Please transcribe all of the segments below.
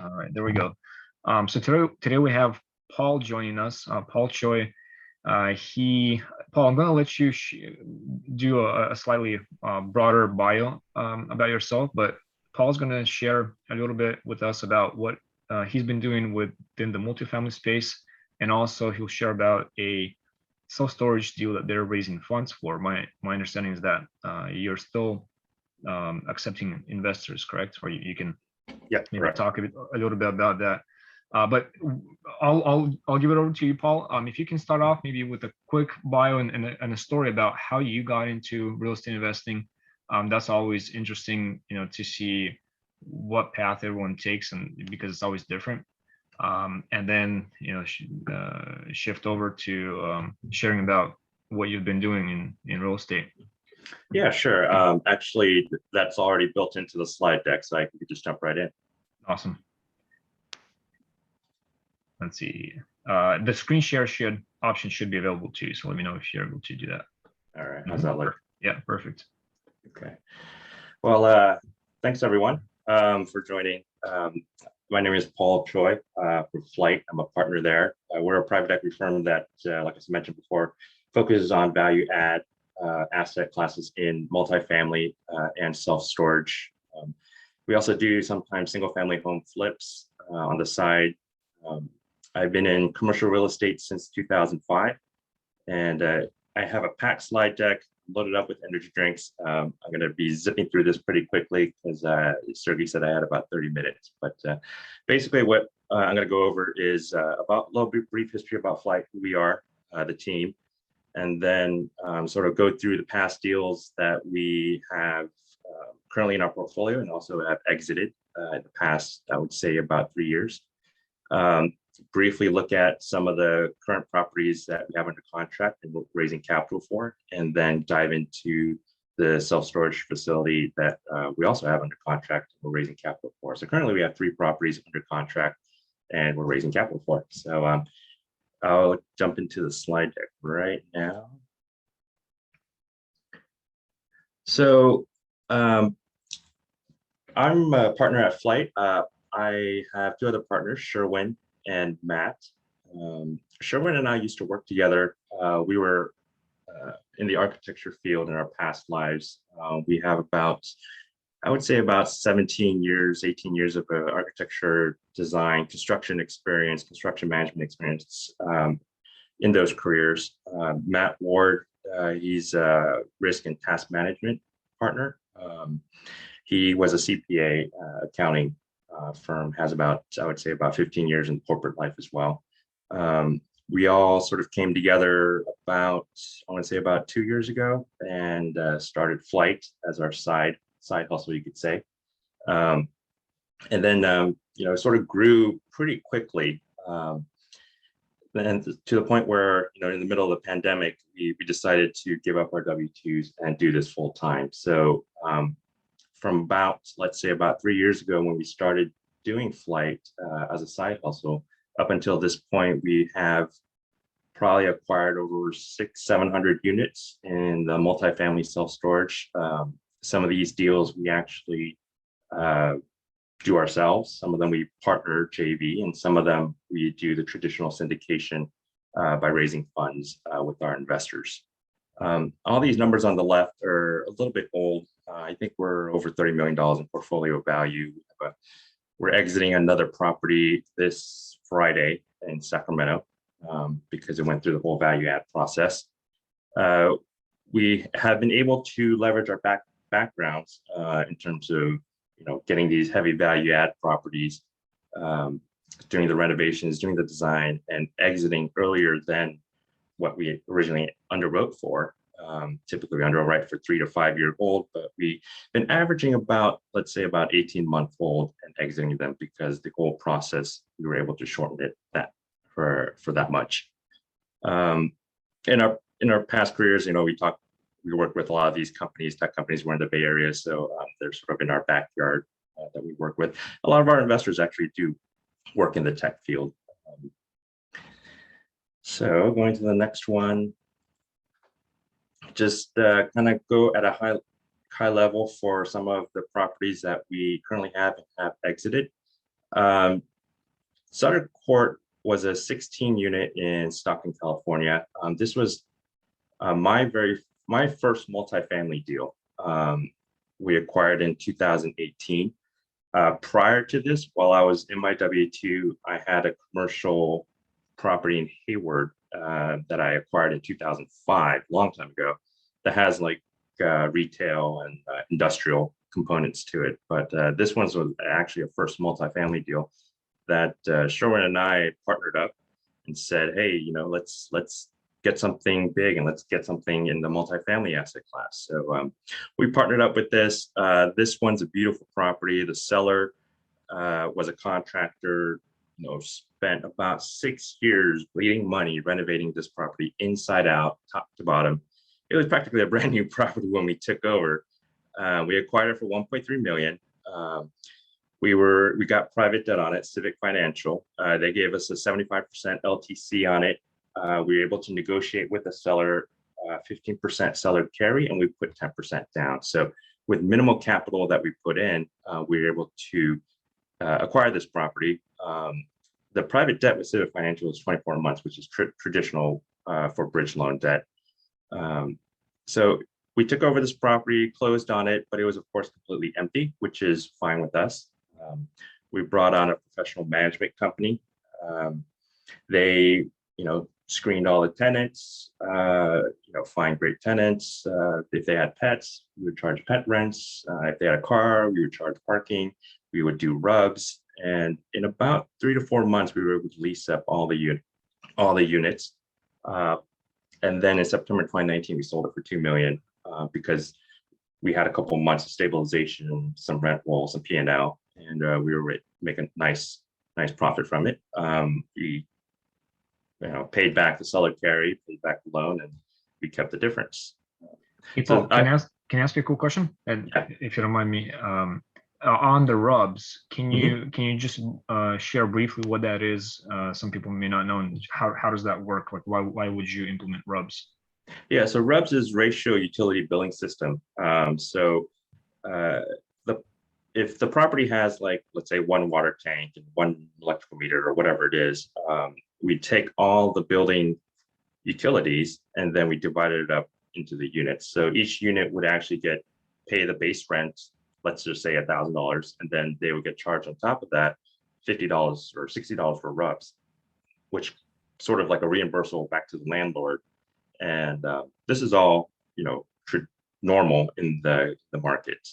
All right, there we go. So today we have Paul joining us. Paul Choi. Paul, I'm going to let you do a slightly broader bio about yourself, but Paul's going to share a little bit with us about what he's been doing within the multifamily space, and also he'll share about a self-storage deal that they're raising funds for. My understanding is that you're still accepting investors, correct? Or you can maybe talk a little bit about that. But I'll give it over to you, Paul. If you can start off maybe with a quick bio and a story about how you got into real estate investing. That's always interesting, to see what path everyone takes, and because it's always different. And then shift over to sharing about what you've been doing in real estate. Yeah, sure. Actually, that's already built into the slide deck, so I can just jump right in. Awesome. Let's see. The screen share option should be available too. So let me know if you're able to do that. All right. How's that look? Yeah, perfect. Okay. Well, thanks everyone for joining. My name is Paul Choi for Flite. I'm a partner there. We're a private equity firm that, like I mentioned before, focuses on value add asset classes in multifamily and self-storage. We also do sometimes single family home flips on the side. I've been in commercial real estate since 2005, and I have a packed slide deck loaded up with energy drinks. I'm going to be zipping through this pretty quickly because Sergey said I had about 30 minutes. But basically what I'm going to go over is about a little bit brief history about Flite, who we are, the team, and then sort of go through the past deals that we have currently in our portfolio and also have exited in the past, I would say about 3 years. Briefly look at some of the current properties that we have under contract and we're raising capital for, and then dive into the self-storage facility that we also have under contract and we're raising capital for. So currently we have 3 properties under contract and we're raising capital for. So I'll jump into the slide deck right now. So I'm a partner at Flite. I have 2 other partners, Sherwin and Matt. Sherwin and I used to work together. We were in the architecture field in our past lives. We have I would say about 17 years, 18 years of architecture, design, construction experience, construction management experience in those careers. Matt Ward, he's a risk and task management partner. He was a CPA accounting firm, has I would say about 15 years in corporate life as well. We all sort of came together I want to say about 2 years ago and started Flite as our side hustle, you could say. And then, sort of grew pretty quickly. Then to the point where, in the middle of the pandemic, we decided to give up our W-2s and do this full time. So from let's say about 3 years ago when we started doing Flite as a side hustle, up until this point, we have probably acquired over 600-700 units in the multifamily self-storage. Some of these deals we actually do ourselves. Some of them we partner JV, and some of them we do the traditional syndication by raising funds with our investors. All these numbers on the left are a little bit old. I think we're over $30 million in portfolio value. We're exiting another property this Friday in Sacramento because it went through the whole value add process. We have been able to leverage our backgrounds in terms of getting these heavy value add properties, doing the renovations, doing the design, and exiting earlier than what we originally underwrote for. Typically we underwrite for 3 to 5 year old, but we've been averaging let's say about 18-month old and exiting them because the whole process, we were able to shorten it for that much. In our past careers, we work with a lot of these companies, tech companies. We're in the Bay Area, so they're sort of in our backyard that we work with. A lot of our investors actually do work in the tech field. So going to the next one, just kind of go at a high level for some of the properties that we currently have exited. Um, Sutter Court was a 16 unit in Stockton, California. This was my first multifamily deal. We acquired in 2018. Prior to this, while I was in my W-2, I had a commercial property in Hayward that I acquired in 2005, long time ago, that has like retail and industrial components to it. But this one was actually a first multifamily deal that Sherwin and I partnered up and said, hey, let's get something big and let's get something in the multifamily asset class. So we partnered up with this. This one's a beautiful property. The seller was a contractor, spent about 6 years bleeding money renovating this property inside out, top to bottom. It was practically a brand new property when we took over. We acquired it for 1.3 million. We got private debt on it, Civic Financial. They gave us a 75% LTC on it. We were able to negotiate with the seller 15% seller carry, and we put 10% down. So with minimal capital that we put in, we were able to acquire this property. The private debt with Civic Financial is 24 months, which is traditional for bridge loan debt. So we took over this property, closed on it, but it was of course completely empty, which is fine with us. We brought on a professional management company. They, screened all the tenants, find great tenants. If they had pets, we would charge pet rents. If they had a car, we would charge parking. We would do rubs. And in about 3 to 4 months, we were able to lease up all the units. And then in September 2019, we sold it for $2 million because we had a couple of months of stabilization, some rent roll, some P&L, and we were making nice profit from it. We paid back the seller carry, paid back the loan, and we kept the difference. Hey, Paul, can I ask you a cool question? And yeah. If you don't mind me, on the rubs, can you just share briefly what that is? Some people may not know. And how does that work? Like, why would you implement rubs? Yeah, so RUBS is ratio utility billing system. If the property has, like, let's say one water tank and one electrical meter or whatever it is, we take all the building utilities and then we divided it up into the units. So each unit would actually pay the base rent, let's just say $1,000, and then they would get charged on top of that $50 or $60 for RUBS, which sort of like a reimbursable back to the landlord. And this is all, normal in the market.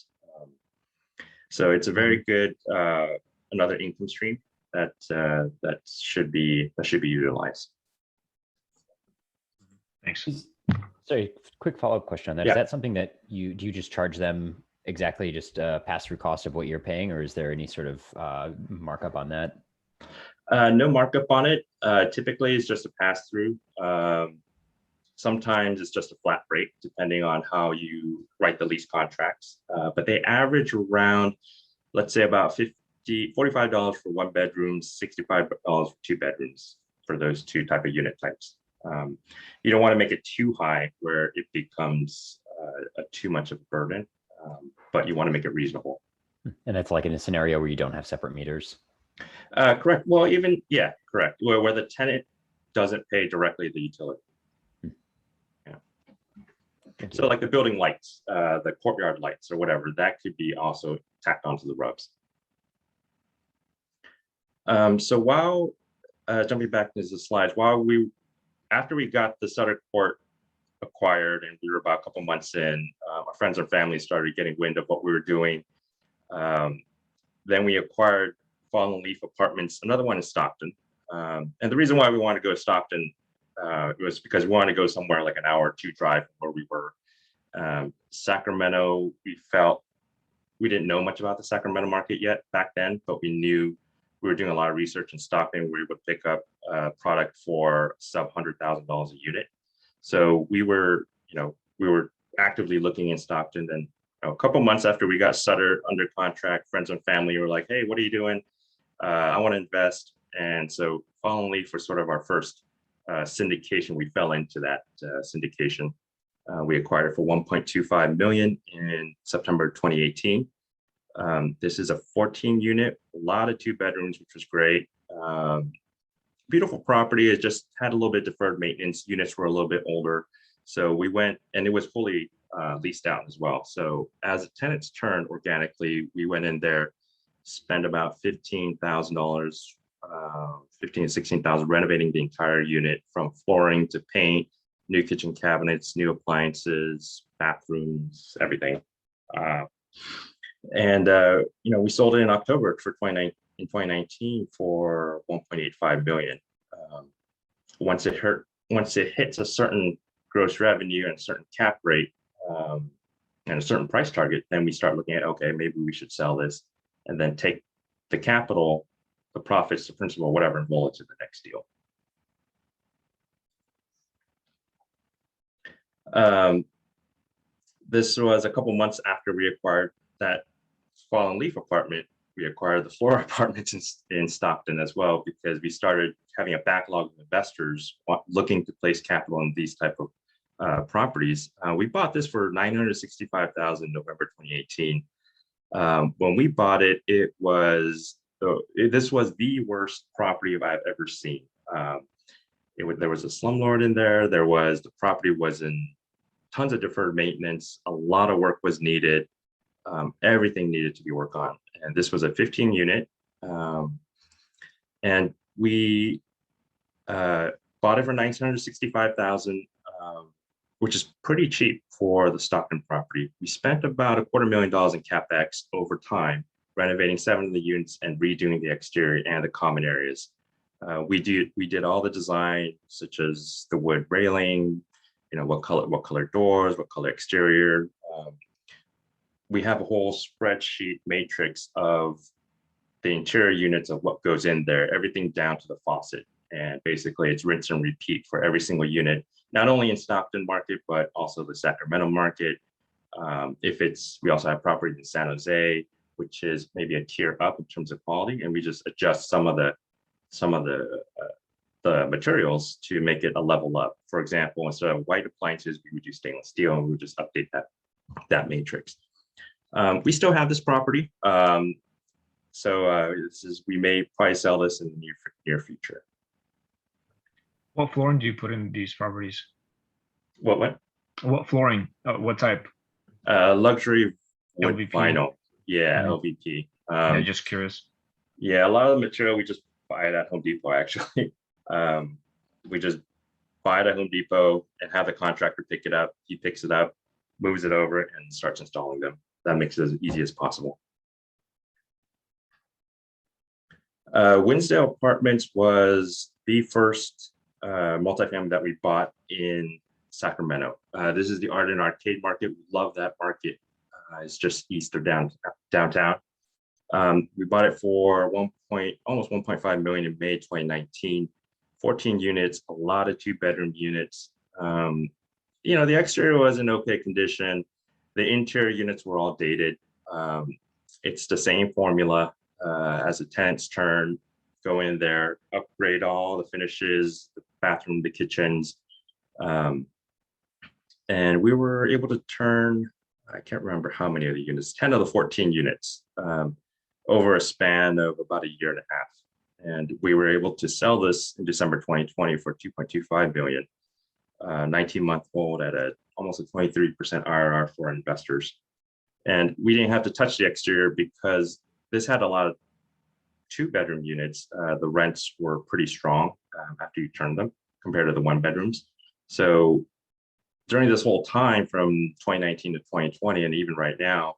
So it's a very good another income stream that should be utilized. Thanks. Sorry, quick follow-up question on that. Yeah. Is that something that do you just charge them exactly, just pass-through cost of what you're paying, or is there any sort of markup on that? No markup on it. Typically, it's just a pass-through. Sometimes it's just a flat rate, depending on how you write the lease contracts. But they average around, let's say, about $45 for 1 bedroom, $65 for 2 bedrooms for those 2 type of unit types. You don't want to make it too high where it becomes too much of a burden, but you want to make it reasonable. And that's like in a scenario where you don't have separate meters? Correct. Well, correct. Where the tenant doesn't pay directly the utility. So like the building lights, the courtyard lights or whatever, that could be also tacked onto the RUBS. So while jumping back to the slides, after we got the Sutter Court acquired and we were about a couple months in, our friends and family started getting wind of what we were doing. Then we acquired Fallen Leaf Apartments, another one in Stockton. And the reason why we wanted to go to Stockton it was because we wanted to go somewhere like an hour or 2 drive from where we were. Sacramento, we felt we didn't know much about the Sacramento market yet back then, but we knew we were doing a lot of research in Stockton. We were able to pick up a product for sub $100,000 a unit. So we were actively looking in Stockton. And a couple months after we got Sutter under contract, friends and family were like, "Hey, what are you doing? I want to invest." And so Fallen Leaf was sort of our first syndication. We fell into that syndication. We acquired it for $1.25 million in September 2018. This is a 14 unit, lot of 2 bedrooms, which was great. Beautiful property. It just had a little bit deferred maintenance. Units were a little bit older. So we went, and it was fully leased out as well. So as tenants turned organically, we went in there, spent about $15,000, 15 to 16,000 renovating the entire unit, from flooring to paint, new kitchen cabinets, new appliances, bathrooms, everything. We sold it in October for 2019 for 1.85 million. Once it hits a certain gross revenue and a certain cap rate, and a certain price target, then we start looking at, okay, maybe we should sell this and then take the capital, the profits, the principal, whatever, and roll it to the next deal. This was a couple months after we acquired that Fallen Leaf apartment. We acquired the Flora Apartments in Stockton as well, because we started having a backlog of investors looking to place capital in these type of properties. We bought this for $965,000 November 2018. When we bought it, this was the worst property I've ever seen. There was a slumlord in there. The property was in tons of deferred maintenance. A lot of work was needed. Everything needed to be worked on. And this was a 15 unit. And we bought it for $965,000, which is pretty cheap for the Stockton property. We spent about $250,000 in CapEx over time, renovating 7 of the units and redoing the exterior and the common areas. We did all the design, such as the wood railing, what color doors, what color exterior. We have a whole spreadsheet matrix of the interior units of what goes in there, everything down to the faucet. And basically it's rinse and repeat for every single unit, not only in Stockton market, but also the Sacramento market. We also have property in San Jose, which is maybe a tier up in terms of quality. And we just adjust some of the materials to make it a level up. For example, instead of white appliances, we would use stainless steel, and we would just update that matrix. We still have this property. We may probably sell this in the near future. What flooring do you put in these properties? What? What flooring? What type? Luxury wood LVP. vinyl. Yeah, Mhm. LVP. Yeah, just curious. Yeah, a lot of the material we just buy it at Home Depot, actually. We just buy it at Home Depot and have the contractor pick it up. He picks it up, moves it over, and starts installing them. That makes it as easy as possible. Windsdale Apartments was the first multifamily that we bought in Sacramento. This is the Arden Arcade market. We love that market. It's just east of downtown. We bought it for almost 1.5 million in May 2019. 14 units, a lot of 2-bedroom units. The exterior was in okay condition. The interior units were all dated. It's the same formula. As the tenants turn, go in there, upgrade all the finishes, the bathroom, the kitchens. And we were able to turn, I can't remember how many of the units, 10 of the 14 units over a span of about a year and a half. And we were able to sell this in December 2020 for $2.25 billion, 19-month hold at almost a 23% IRR for investors. And we didn't have to touch the exterior because this had a lot of 2-bedroom units. The rents were pretty strong after you turned them compared to the 1-bedrooms. So during this whole time from 2019 to 2020, and even right now,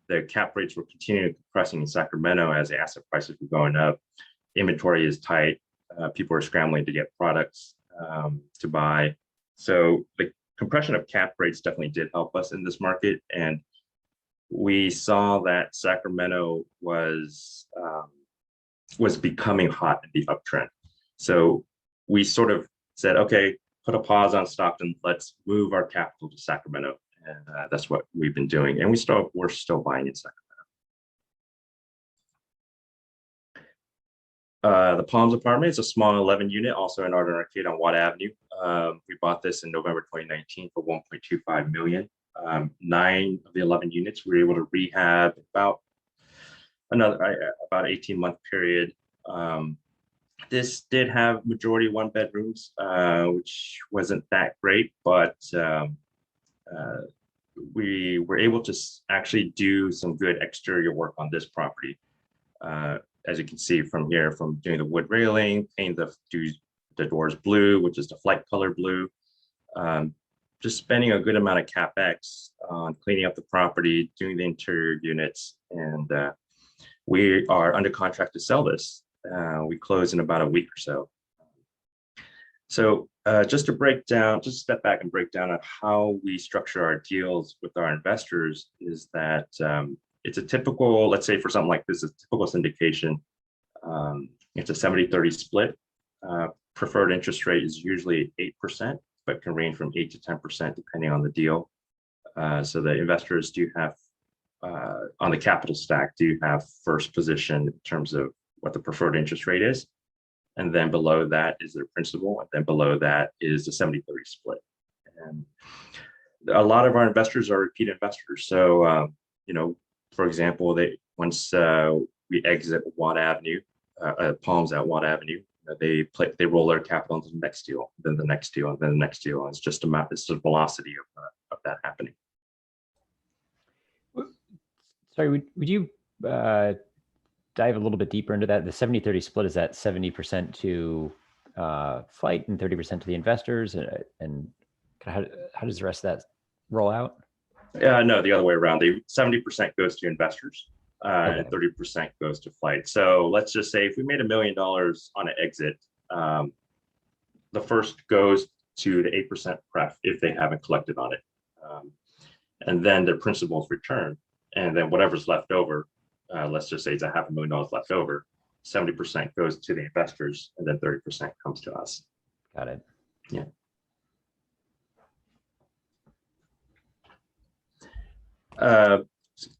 the cap rates were continuing compressing in Sacramento as the asset prices were going up. Inventory is tight. People are scrambling to get products to buy. So the compression of cap rates definitely did help us in this market. And we saw that Sacramento was becoming hot in the uptrend. So we sort of said, okay, put a pause on Stockton. Let's move our capital to Sacramento. And that's what we've been doing. And we're still buying in Sacramento. The Palms apartment is a small 11 unit, also in Arden Arcade on Watt Avenue. We bought this in November 2019 for $1.25 million. 9 of the 11 units we were able to rehab about about 18-month period. This did have majority one bedrooms, which wasn't that great, but we were able to actually do some good exterior work on this property. As you can see from here, from doing the wood railing, paint the doors blue, which is the Flite color blue. Just spending a good amount of CapEx on cleaning up the property, doing the interior units, and we are under contract to sell this. We close in about a week or so. So just to step back and break down on how we structure our deals with our investors is that it's a typical, let's say for something like this, a typical syndication. It's a 70-30 split. Preferred interest rate is usually 8%, but can range from 8 to 10% depending on the deal. So the investors do have, on the capital stack, do have first position in terms of what the preferred interest rate is. And then below that is their principal. And then below that is the 70-30 split. And a lot of our investors are repeat investors. So, you know, for example, once we exit Watt Avenue, Palms at Watt Avenue, they roll their capital into the next deal, then the next deal, and then the next deal. And it's just it's the velocity of that happening. Sorry, would you dive a little bit deeper into that? The 70-30 split, is that 70% to Flite and 30% to the investors? And how does the rest of that roll out? No, the other way around. The 70% goes to investors. And 30% goes to Flite. So let's just say if we made $1 million on an exit, the first goes to the 8% pref if they haven't collected on it. And then their principal's return. And then whatever's left over, let's just say it's $500,000 left over, 70% goes to the investors, and then 30% comes to us. Got it. Yeah.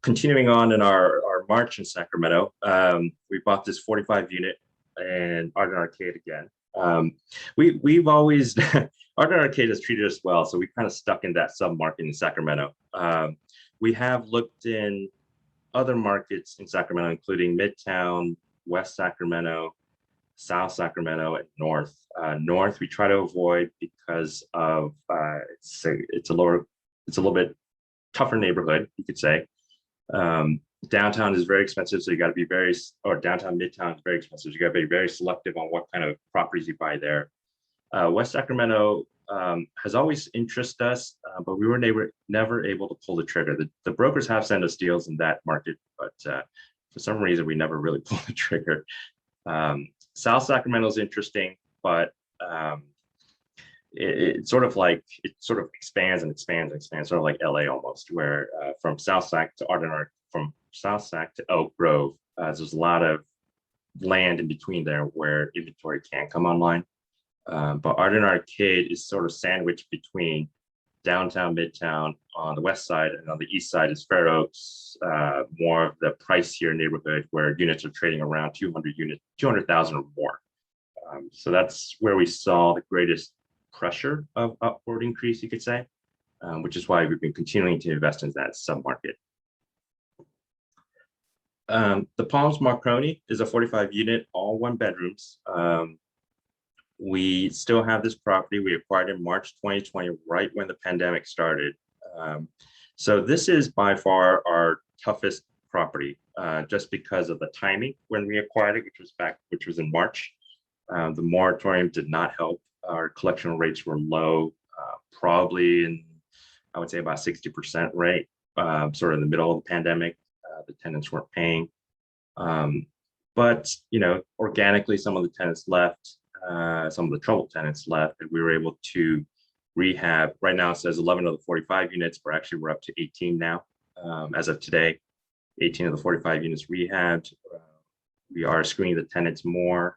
Continuing on in our March in Sacramento, we bought this 45 unit in Arden Arcade again. We've always, Arden Arcade has treated us well, so we kind of stuck in that sub-market in Sacramento. We have looked in other markets in Sacramento, including Midtown, West Sacramento, South Sacramento, and North. North we try to avoid because of it's a little bit tougher neighborhood, you could say. Downtown is very expensive, so you got to be downtown Midtown is very expensive. You got to be very selective on what kind of properties you buy there. West Sacramento has always interested us, but we were never able to pull the trigger. The brokers have sent us deals in that market, but for some reason we never really pulled the trigger. South Sacramento is interesting, but it sort of expands and expands and expands, sort of like LA almost, where from South Sac to Arden Arcade, from South Sac to Elk Grove, there's a lot of land in between there where inventory can't come online. But Arden Arcade is sort of sandwiched between downtown, Midtown on the west side, and on the east side is Fair Oaks, more of the pricier neighborhood where units are trading around 200,000 or more. So that's where we saw the greatest pressure of upward increase, you could say, which is why we've been continuing to invest in that submarket. The Palms Marconi is a 45 unit, all one bedrooms. We still have this property. We acquired in March 2020, right when the pandemic started. So this is by far our toughest property, just because of the timing when we acquired it, which was in March. The moratorium did not help. Our collection rates were low, probably in, I would say, about 60% rate, sort of in the middle of the pandemic. The tenants weren't paying. But, you know, organically, some of the tenants left, some of the troubled tenants left, and we were able to rehab. Right now it says 11 of the 45 units, but actually we're up to 18 now. As of today, 18 of the 45 units rehabbed. We are screening the tenants more,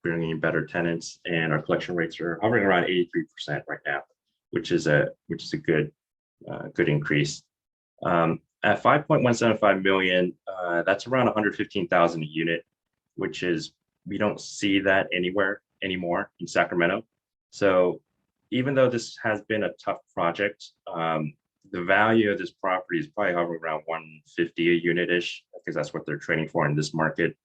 bringing in better tenants, and our collection rates are hovering around 83% right now, which is a good increase. At 5.175 million, that's around 115,000 a unit, which is, we don't see that anywhere anymore in Sacramento. So even though this has been a tough project, the value of this property is probably hovering around 150 a unit-ish, because that's what they're trading for in this market.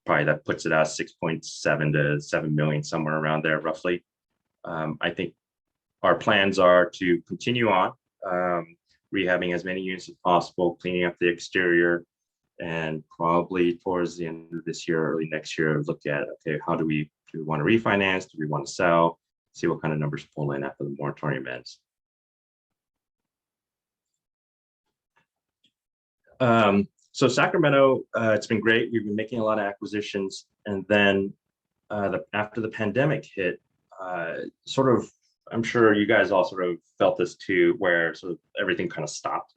Probably that puts it at 6.7 to 7 million, somewhere around there, roughly. I think our plans are to continue on rehabbing as many units as possible, cleaning up the exterior, and probably towards the end of this year, early next year, look at, okay, how do we want to refinance? Do we want to sell? See what kind of numbers pull in after the moratorium ends. So Sacramento, it's been great. We've been making a lot of acquisitions, and then after the pandemic hit, sort of, I'm sure you guys all sort of felt this too, where sort of everything kind of stopped.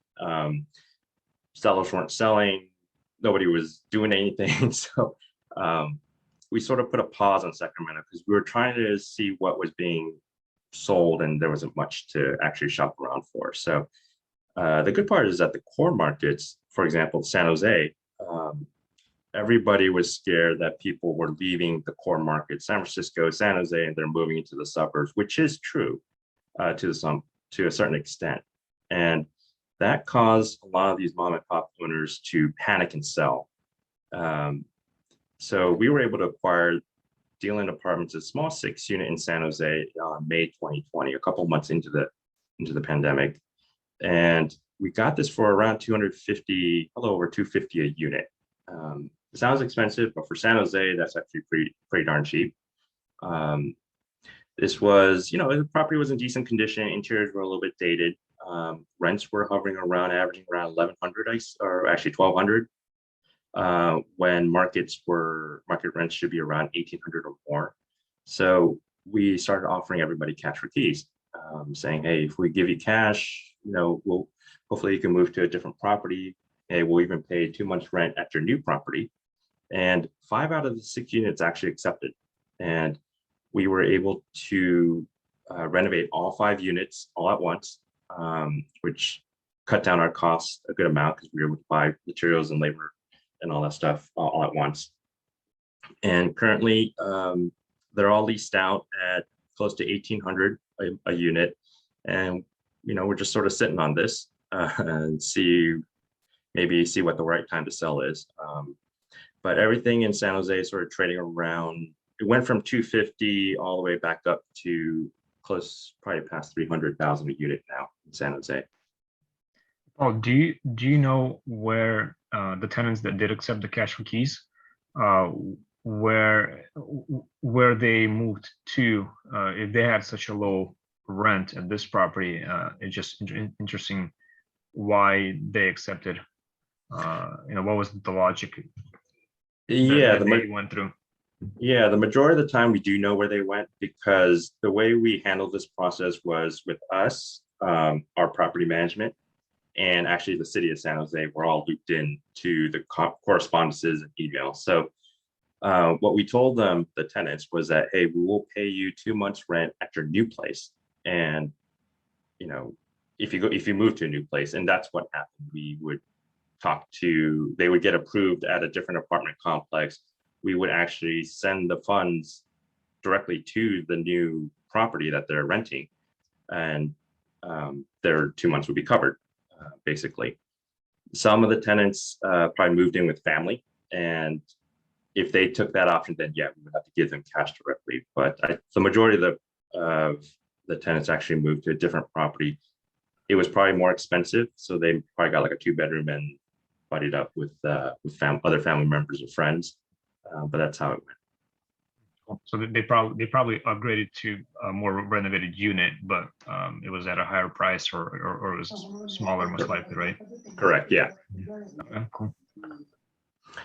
Sellers weren't selling, nobody was doing anything. So we sort of put a pause on Sacramento because we were trying to see what was being sold, and there wasn't much to actually shop around for. So the good part is that the core markets, for example, San Jose, everybody was scared that people were leaving the core market, San Francisco, San Jose, and they're moving into the suburbs, which is true to a certain extent. And that caused a lot of these mom and pop owners to panic and sell. So we were able to acquire Dealing Apartments, a small 6-unit in San Jose, May 2020, a couple months into the pandemic. And we got this for around 250, a little over 250 a unit. It sounds expensive, but for San Jose, that's actually pretty darn cheap. This was, the property was in decent condition. Interiors were a little bit dated. Rents were hovering around, averaging around 1,100, or actually 1,200, when market rents should be around 1,800 or more. So we started offering everybody cash for keys, saying, hey, if we give you cash, hopefully you can move to a different property. Hey, we'll even pay 2 months rent at your new property. And 5 out of the 6 units actually accepted. And we were able to renovate all 5 units all at once, which cut down our costs a good amount because we were able to buy materials and labor and all that stuff all at once. And currently, they're all leased out at close to 1,800 a unit. And, we're just sort of sitting on this and maybe see what the right time to sell is. But everything in San Jose is sort of trading around, it went from 250 all the way back up to probably past 300,000 a unit now in San Jose. Oh, do you know where the tenants that did accept the cash for keys, where they moved to, if they had such a low rent at this property? It's just interesting why they accepted. What was the logic? Yeah, they went through. Yeah, the majority of the time we do know where they went, because the way we handled this process was with us, our property management, and actually the city of San Jose were all looped in to the correspondences and emails. So what we told them, the tenants, was that, hey, we will pay you 2 months rent at your new place. And, if you move to a new place, and that's what happened. We would they would get approved at a different apartment complex. We would actually send the funds directly to the new property that they're renting, and their 2 months would be covered, basically. Some of the tenants probably moved in with family, and if they took that option, then yeah, we would have to give them cash directly. But the majority of the tenants actually moved to a different property. It was probably more expensive, so they probably got like a 2-bedroom and buddied up with other family members or friends. But that's how it went. So they probably upgraded to a more renovated unit, but it was at a higher price, or it was smaller, most likely, right? Correct. Yeah. Okay, cool.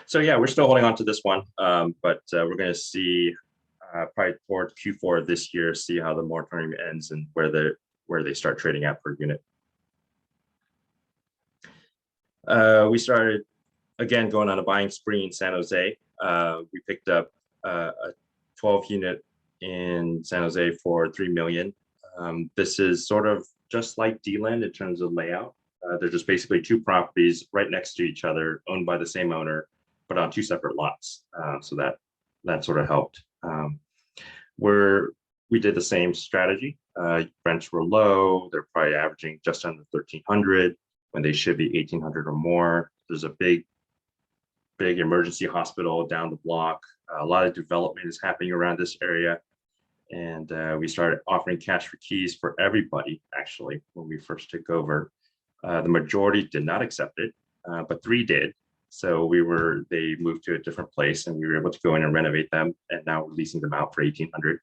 So yeah, we're still holding on to this one, but we're going to see probably toward Q4 of this year, see how the moratorium ends and where they start trading at per unit. We started again going on a buying spree in San Jose. We picked up a 12-unit in San Jose for $3 million. This is sort of just like D-Land in terms of layout. They're just basically 2 properties right next to each other, owned by the same owner, but on 2 separate lots. So that sort of helped. We did the same strategy. Rents were low. They're probably averaging just under 1,300 when they should be 1,800 or more. There's a big emergency hospital down the block. A lot of development is happening around this area. And we started offering cash for keys for everybody, actually, when we first took over. The majority did not accept it, but 3 did. So they moved to a different place and we were able to go in and renovate them, and now we're leasing them out for 1,800.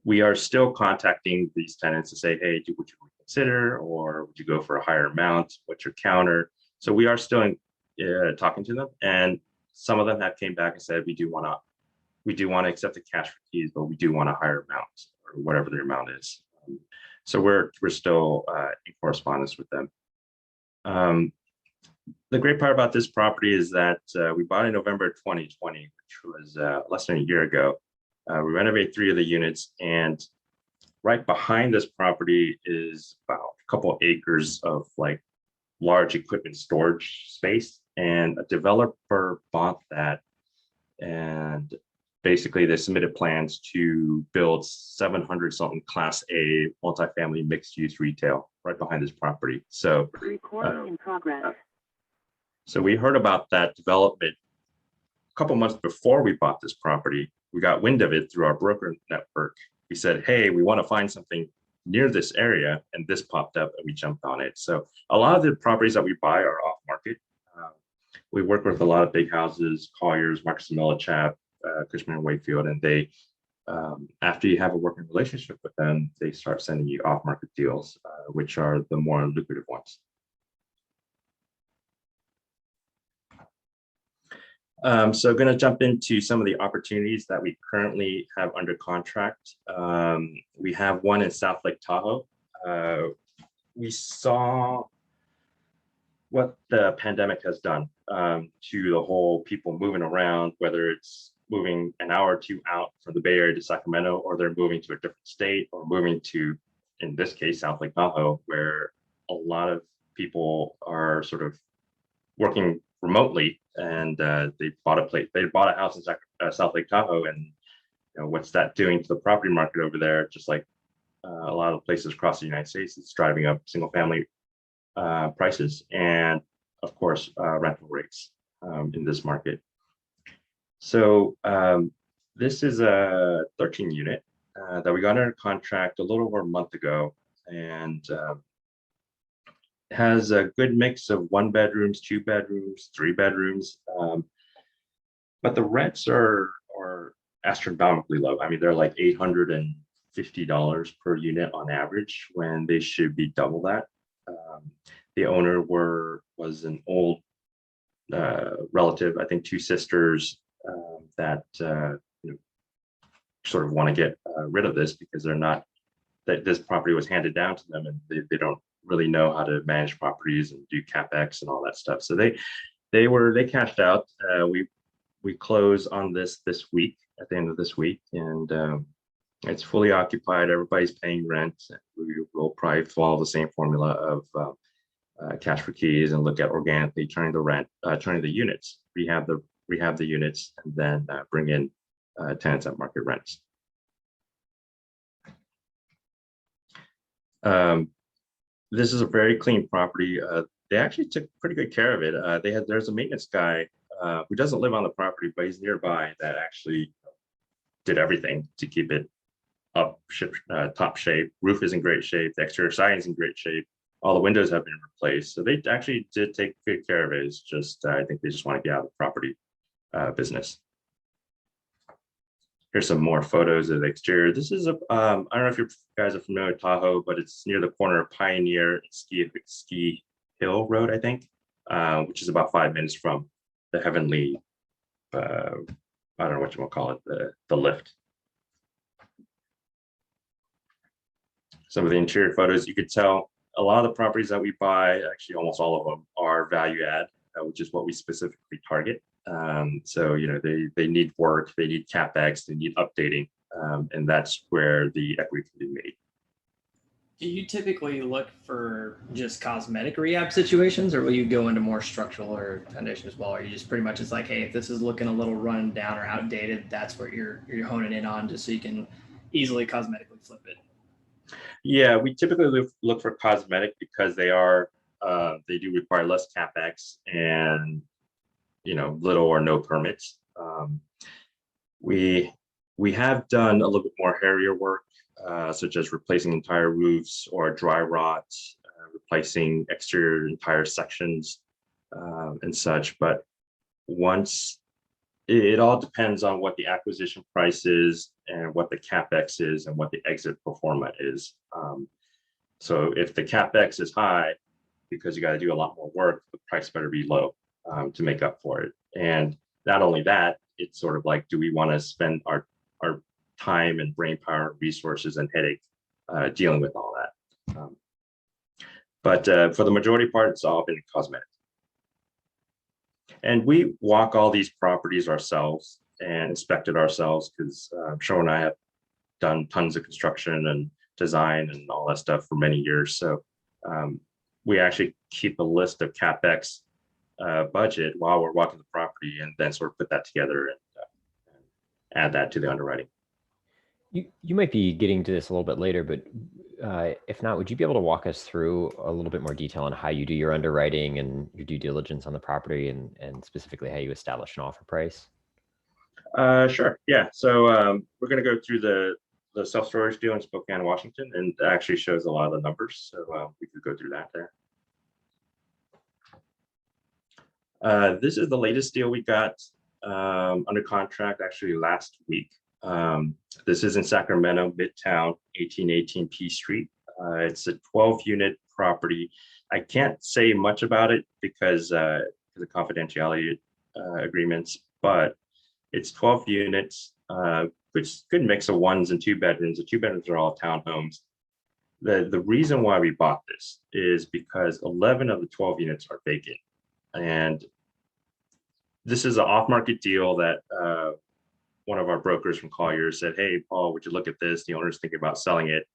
We are still contacting these tenants to say, hey, would you consider, or would you go for a higher amount? What's your counter? So we are still talking to them, and some of them have came back and said, we do want to accept the cash for keys, but we do want a higher amount, or whatever the amount is. So we're still in correspondence with them. The great part about this property is that we bought in November 2020, which was less than a year ago. We renovated 3 of the units, and right behind this property is about a couple acres of like large equipment storage space, and a developer bought that, and basically they submitted plans to build 700 something Class A multifamily mixed use retail right behind this property. So recording in progress. So we heard about that development a couple months before we bought this property. We got wind of it through our broker network. We said, hey, we want to find something near this area, and this popped up and we jumped on it. So a lot of the properties that we buy are off market. We work with a lot of big houses, Colliers, Marcus & Millichap, Cushman & Wakefield, and they, after you have a working relationship with them, they start sending you off market deals, which are the more lucrative ones. So going to jump into some of the opportunities that we currently have under contract. We have one in South Lake Tahoe. We saw what the pandemic has done to the whole people moving around, whether it's moving an hour or 2 out from the Bay Area to Sacramento, or they're moving to a different state, or moving to, in this case, South Lake Tahoe, where a lot of people are sort of working remotely, and they bought a house in South Lake Tahoe, and what's that doing to the property market over there? Just like a lot of places across the United States, it's driving up single family prices, and of course rental rates in this market. So this is a 13 unit that we got under contract a little over a month ago, and has a good mix of 1 bedrooms, 2 bedrooms, 3 bedrooms, but the rents are astronomically low. I mean, they're like $850 per unit on average, when they should be double that. The owner was an old relative, I think 2 sisters that sort of want to get rid of this, because this property was handed down to them, and they don't really know how to manage properties and do CapEx and all that stuff. So they cashed out. We close on this week, at the end of this week, and it's fully occupied. Everybody's paying rent. We will probably follow the same formula of cash for keys, and look at organically turning the units, rehab the units, and then bring in tenants at market rents. This is a very clean property. They actually took pretty good care of it. There's a maintenance guy who doesn't live on the property, but he's nearby, that actually did everything to keep it top shape. Roof is in great shape. The exterior siding is in great shape. All the windows have been replaced. So they actually did take good care of it. It's just, I think they just want to get out of the property business. Here's some more photos of the exterior. This is I don't know if you guys are familiar with Tahoe, but it's near the corner of Pioneer and Ski Hill Road, I think, which is about 5 minutes from the Heavenly, I don't know what you want to call it, the lift. Some of the interior photos, you could tell a lot of the properties that we buy, actually almost all of them, are value add, which is what we specifically target. So they need work, they need CapEx, they need updating, and that's where the equity can be made. Do you typically look for just cosmetic rehab situations, or will you go into more structural or foundation as well? Or you just pretty much, it's like, hey, if this is looking a little run down or outdated, that's what you're honing in on, just so you can, easily cosmetically flip it? Yeah, we typically look for cosmetic because they do require less capex and little or no permits. We have done a little bit more hairier work, such as replacing entire roofs or dry rot, replacing exterior entire sections and such. But once it all depends on what the acquisition price is and what the capex is and what the exit pro forma is. So if the capex is high because you got to do a lot more work, the price better be low to make up for it. And not only that, it's sort of like, do we want to spend our time and brain power, resources, and headache dealing with all that? But for the majority part, it's all been cosmetic. And we walk all these properties ourselves and inspect it ourselves because Choi and I have done tons of construction and design and all that stuff for many years. So we actually keep a list of CapEx budget while we're walking the property and then sort of put that together and add that to the underwriting. You might be getting to this a little bit later, but if not, would you be able to walk us through a little bit more detail on how you do your underwriting and your due diligence on the property and specifically how you establish an offer price? Sure. Yeah. So we're going to go through the self-storage deal in Spokane, Washington, and it actually shows a lot of the numbers. So we could go through that there. This is the latest deal we got under contract actually last week. This is in Sacramento, Midtown, 1818 P Street. It's a 12-unit property. I can't say much about it because of the confidentiality agreements, but it's 12 units, which good mix of 1s and 2 bedrooms. The 2 bedrooms are all townhomes. The reason why we bought this is because 11 of the 12 units are vacant. And this is an off-market deal that one of our brokers from Colliers said, "Hey, Paul, would you look at this? The owner's thinking about selling it.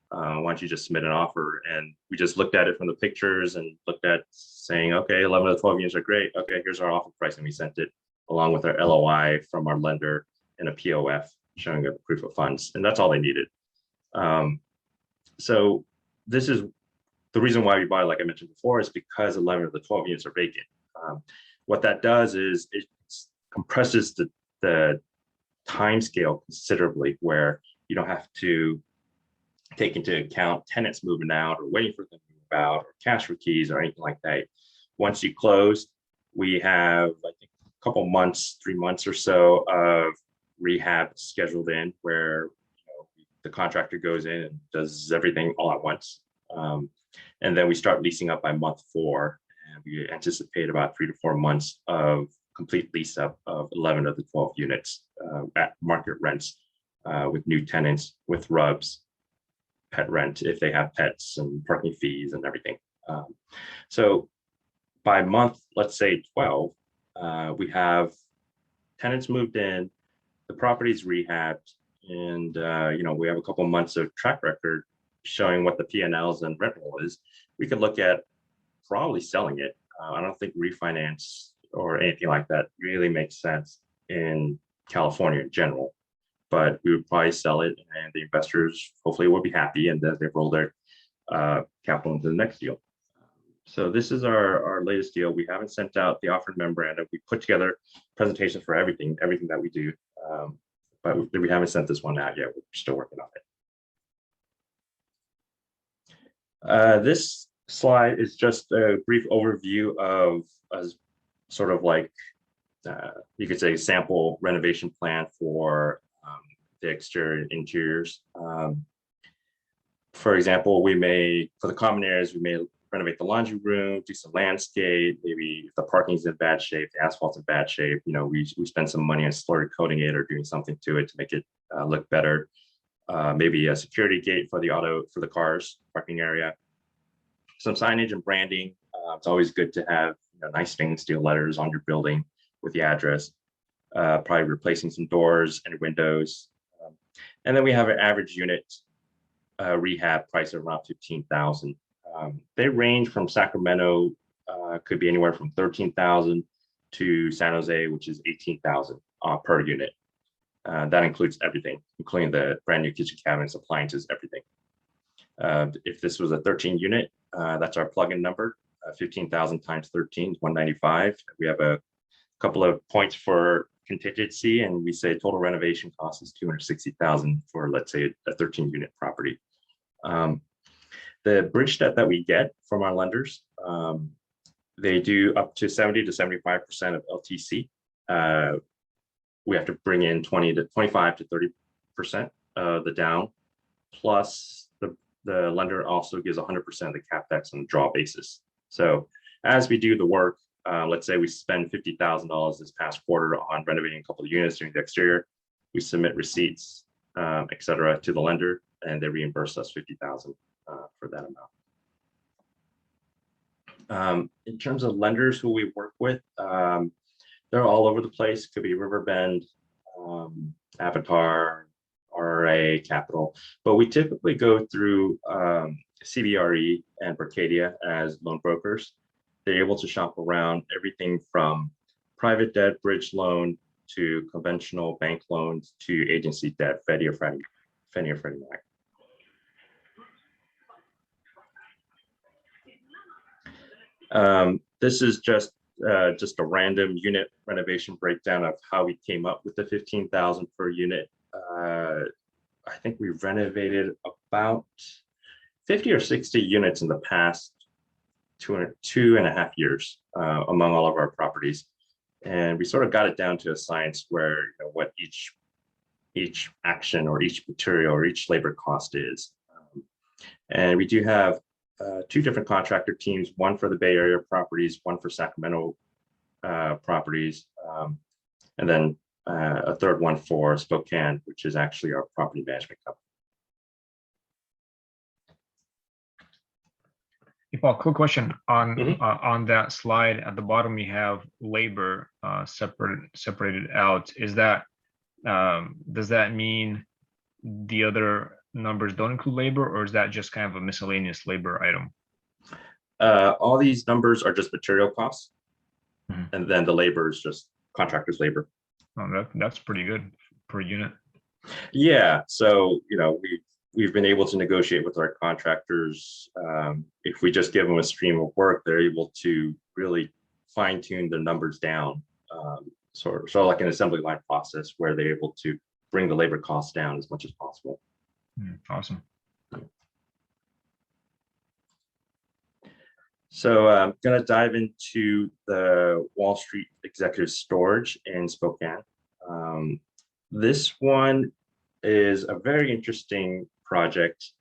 Why don't you just submit an offer?" And we just looked at it from the pictures and looked at saying, okay, 11 of the 12 units are great. Okay, here's our offer price. And we sent it along with our LOI from our lender and a POF showing a proof of funds. And that's all they needed. So this is the reason why we buy, like I mentioned before, is because 11 of the 12 units are vacant. What that does is it compresses the time scale considerably, where you don't have to take into account tenants moving out or waiting for them to move out or cash for keys or anything like that. Once you close, we have, I think, a couple months, 3 months or so of rehab scheduled in, where the contractor goes in and does everything all at once. And then we start leasing up by month 4. And we anticipate about 3 to 4 months of complete lease up of 11 of the 12 units at market rents with new tenants, with RUBS, pet rent if they have pets, and parking fees and everything. So by month, let's say 12, we have tenants moved in, the property's rehabbed, and we have a couple months of track record showing what the P&Ls and rent roll is. We could look at probably selling it. I don't think refinance or anything like that really makes sense in California in general, but we would probably sell it, and the investors hopefully will be happy, and then they roll their capital into the next deal. So this is our latest deal. We haven't sent out the offer memorandum. We put together presentations for everything that we do, but we haven't sent this one out yet. We're still working on it. This slide is just a brief overview of sort of like, you could say, sample renovation plan for the exterior and interiors. For example, for the common areas, we may renovate the laundry room, do some landscape, maybe if the parking's in bad shape, the asphalt's in bad shape, we spend some money on slurry coating it or doing something to it to make it look better. Maybe a security gate for the cars parking area. Some signage and branding. It's always good to have nice stainless steel letters on your building with the address. Probably replacing some doors and windows. And then we have an average unit rehab price of around $15,000. They range from Sacramento, could be anywhere from $13,000 to San Jose, which is $18,000 per unit. That includes everything, including the brand new kitchen cabinets, appliances, everything. If this was a 13 unit, that's our plug-in number. 15,000 times 13 is 195. We have a couple of points for contingency, and we say total renovation cost is 260,000 for, let's say, a 13 unit property. The bridge debt that we get from our lenders, they do up to 70 to 75% of LTC. We have to bring in 25 to 30% of the down, plus the lender also gives 100% of the capex on a draw basis. So as we do the work, let's say we spend $50,000 this past quarter on renovating a couple of units during the exterior, we submit receipts, et cetera, to the lender, and they reimburse us $50,000 for that amount. In terms of lenders who we work with, they're all over the place. Could be Riverbend, Avatar, REI, Capital, but we typically go through CBRE and Berkadia as loan brokers. They're able to shop around everything from private debt, bridge loan, to conventional bank loans, to agency debt, Fannie or Freddie Mac. This is just a random unit renovation breakdown of how we came up with the 15,000 per unit. I think we've renovated about 50 or 60 units in the past 2.5 years among all of our properties. And we sort of got it down to a science where, you know, what each action or each material or each labor cost is. And we do have 2 different contractor teams, one for the Bay Area properties, one for Sacramento properties, and then a third one for Spokane, which is actually our property management company. Hey, Paul, quick question on that slide at the bottom. You have labor separated out. Is that does that mean the other numbers don't include labor, or is that just kind of a miscellaneous labor item? All these numbers are just material costs, and then the labor is just contractors' labor. Oh, that's pretty good per unit. Yeah, so you know we've been able to negotiate with our contractors. If we just give them a stream of work, they're able to really fine tune the numbers down. Sort of like an assembly line process where they're able to bring the labor costs down as much as possible. Awesome. So I'm going to dive into the Wall Street Executive Storage in Spokane. This one is a very interesting project.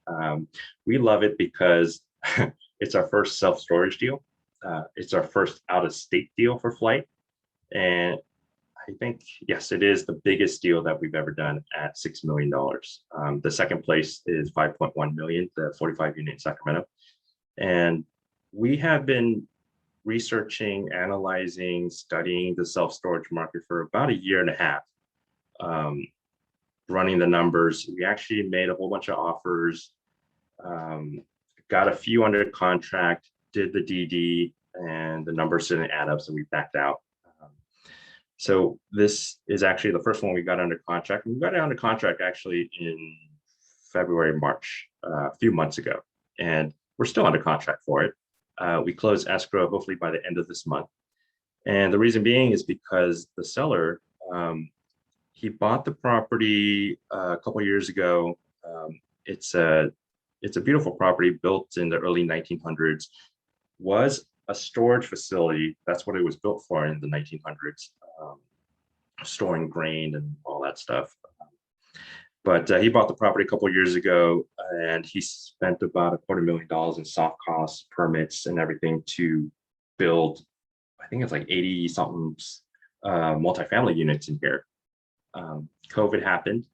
We love it because it's our first self-storage deal. It's our first out-of-state deal for Flite. And I think, yes, it is the biggest deal that we've ever done at $6 million. The second place is 5.1 million, the 45 unit in Sacramento. And we have been researching, analyzing, studying the self-storage market for about 1.5 years. Running the numbers, we actually made a whole bunch of offers, got a few under contract, did the DD, and the numbers didn't add up, so we backed out. So this is actually the first one we got under contract. We got it under contract actually in February, March, a few months ago, and we're still under contract for it. We close escrow hopefully by the end of this month. And the reason being is because the seller, he bought the property a couple of years ago. It's a beautiful property built in the early 1900s, was a storage facility. That's what it was built for in the 1900s, storing grain and all that stuff. But he bought the property a couple of years ago, and he spent about $250,000 in soft costs, permits, and everything to build, I think it's like 80 something multifamily units in here. COVID happened.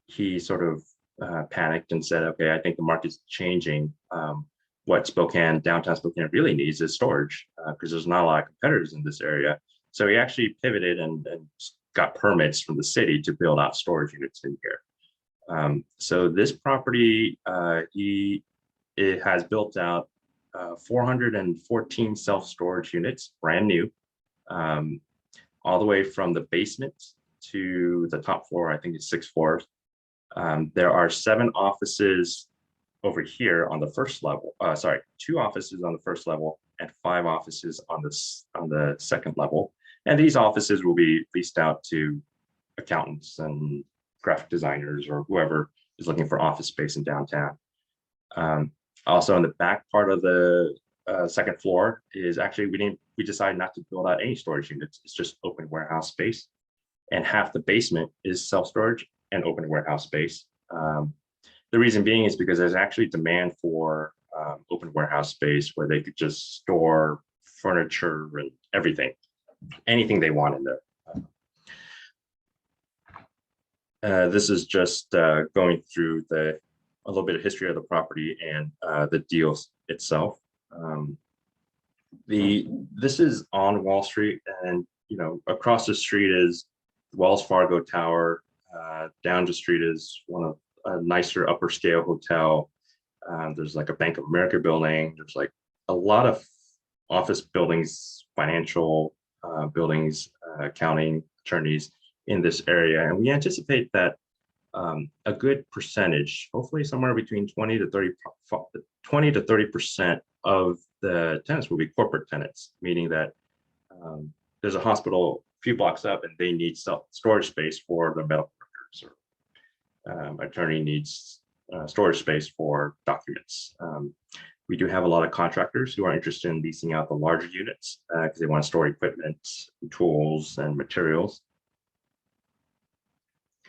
He sort of panicked and said, okay, I think the market's changing. What downtown Spokane really needs is storage, because there's not a lot of competitors in this area. So he actually pivoted and got permits from the city to build out storage units in here. So this property, it has built out 414 self-storage units, brand new, all the way from the basement to the top floor, I think it's 6 floors. There are 7 offices over here on the first level. Sorry, 2 offices on the first level and 5 offices on the second level. And these offices will be leased out to accountants and graphic designers or whoever is looking for office space in downtown. Also, in the back part of the second floor is actually we decided not to build out any storage units. It's just open warehouse space, and half the basement is self-storage and open warehouse space. The reason being is because there's actually demand for open warehouse space where they could just store furniture and everything, anything they want in there. This is just going through a little bit of history of the property and the deal itself. This is on Wall Street, and across the street is Wells Fargo Tower. Down the street is one of a nicer upper scale hotel. There's like a Bank of America building. There's like a lot of office buildings, financial buildings, accounting, attorneys in this area. And we anticipate that a good percentage, hopefully somewhere between 20 to 30% of the tenants will be corporate tenants, meaning that there's a hospital a few blocks up and they need storage space for the medical records, or attorney needs storage space for documents. We do have a lot of contractors who are interested in leasing out the larger units because they want to store equipment, tools, and materials.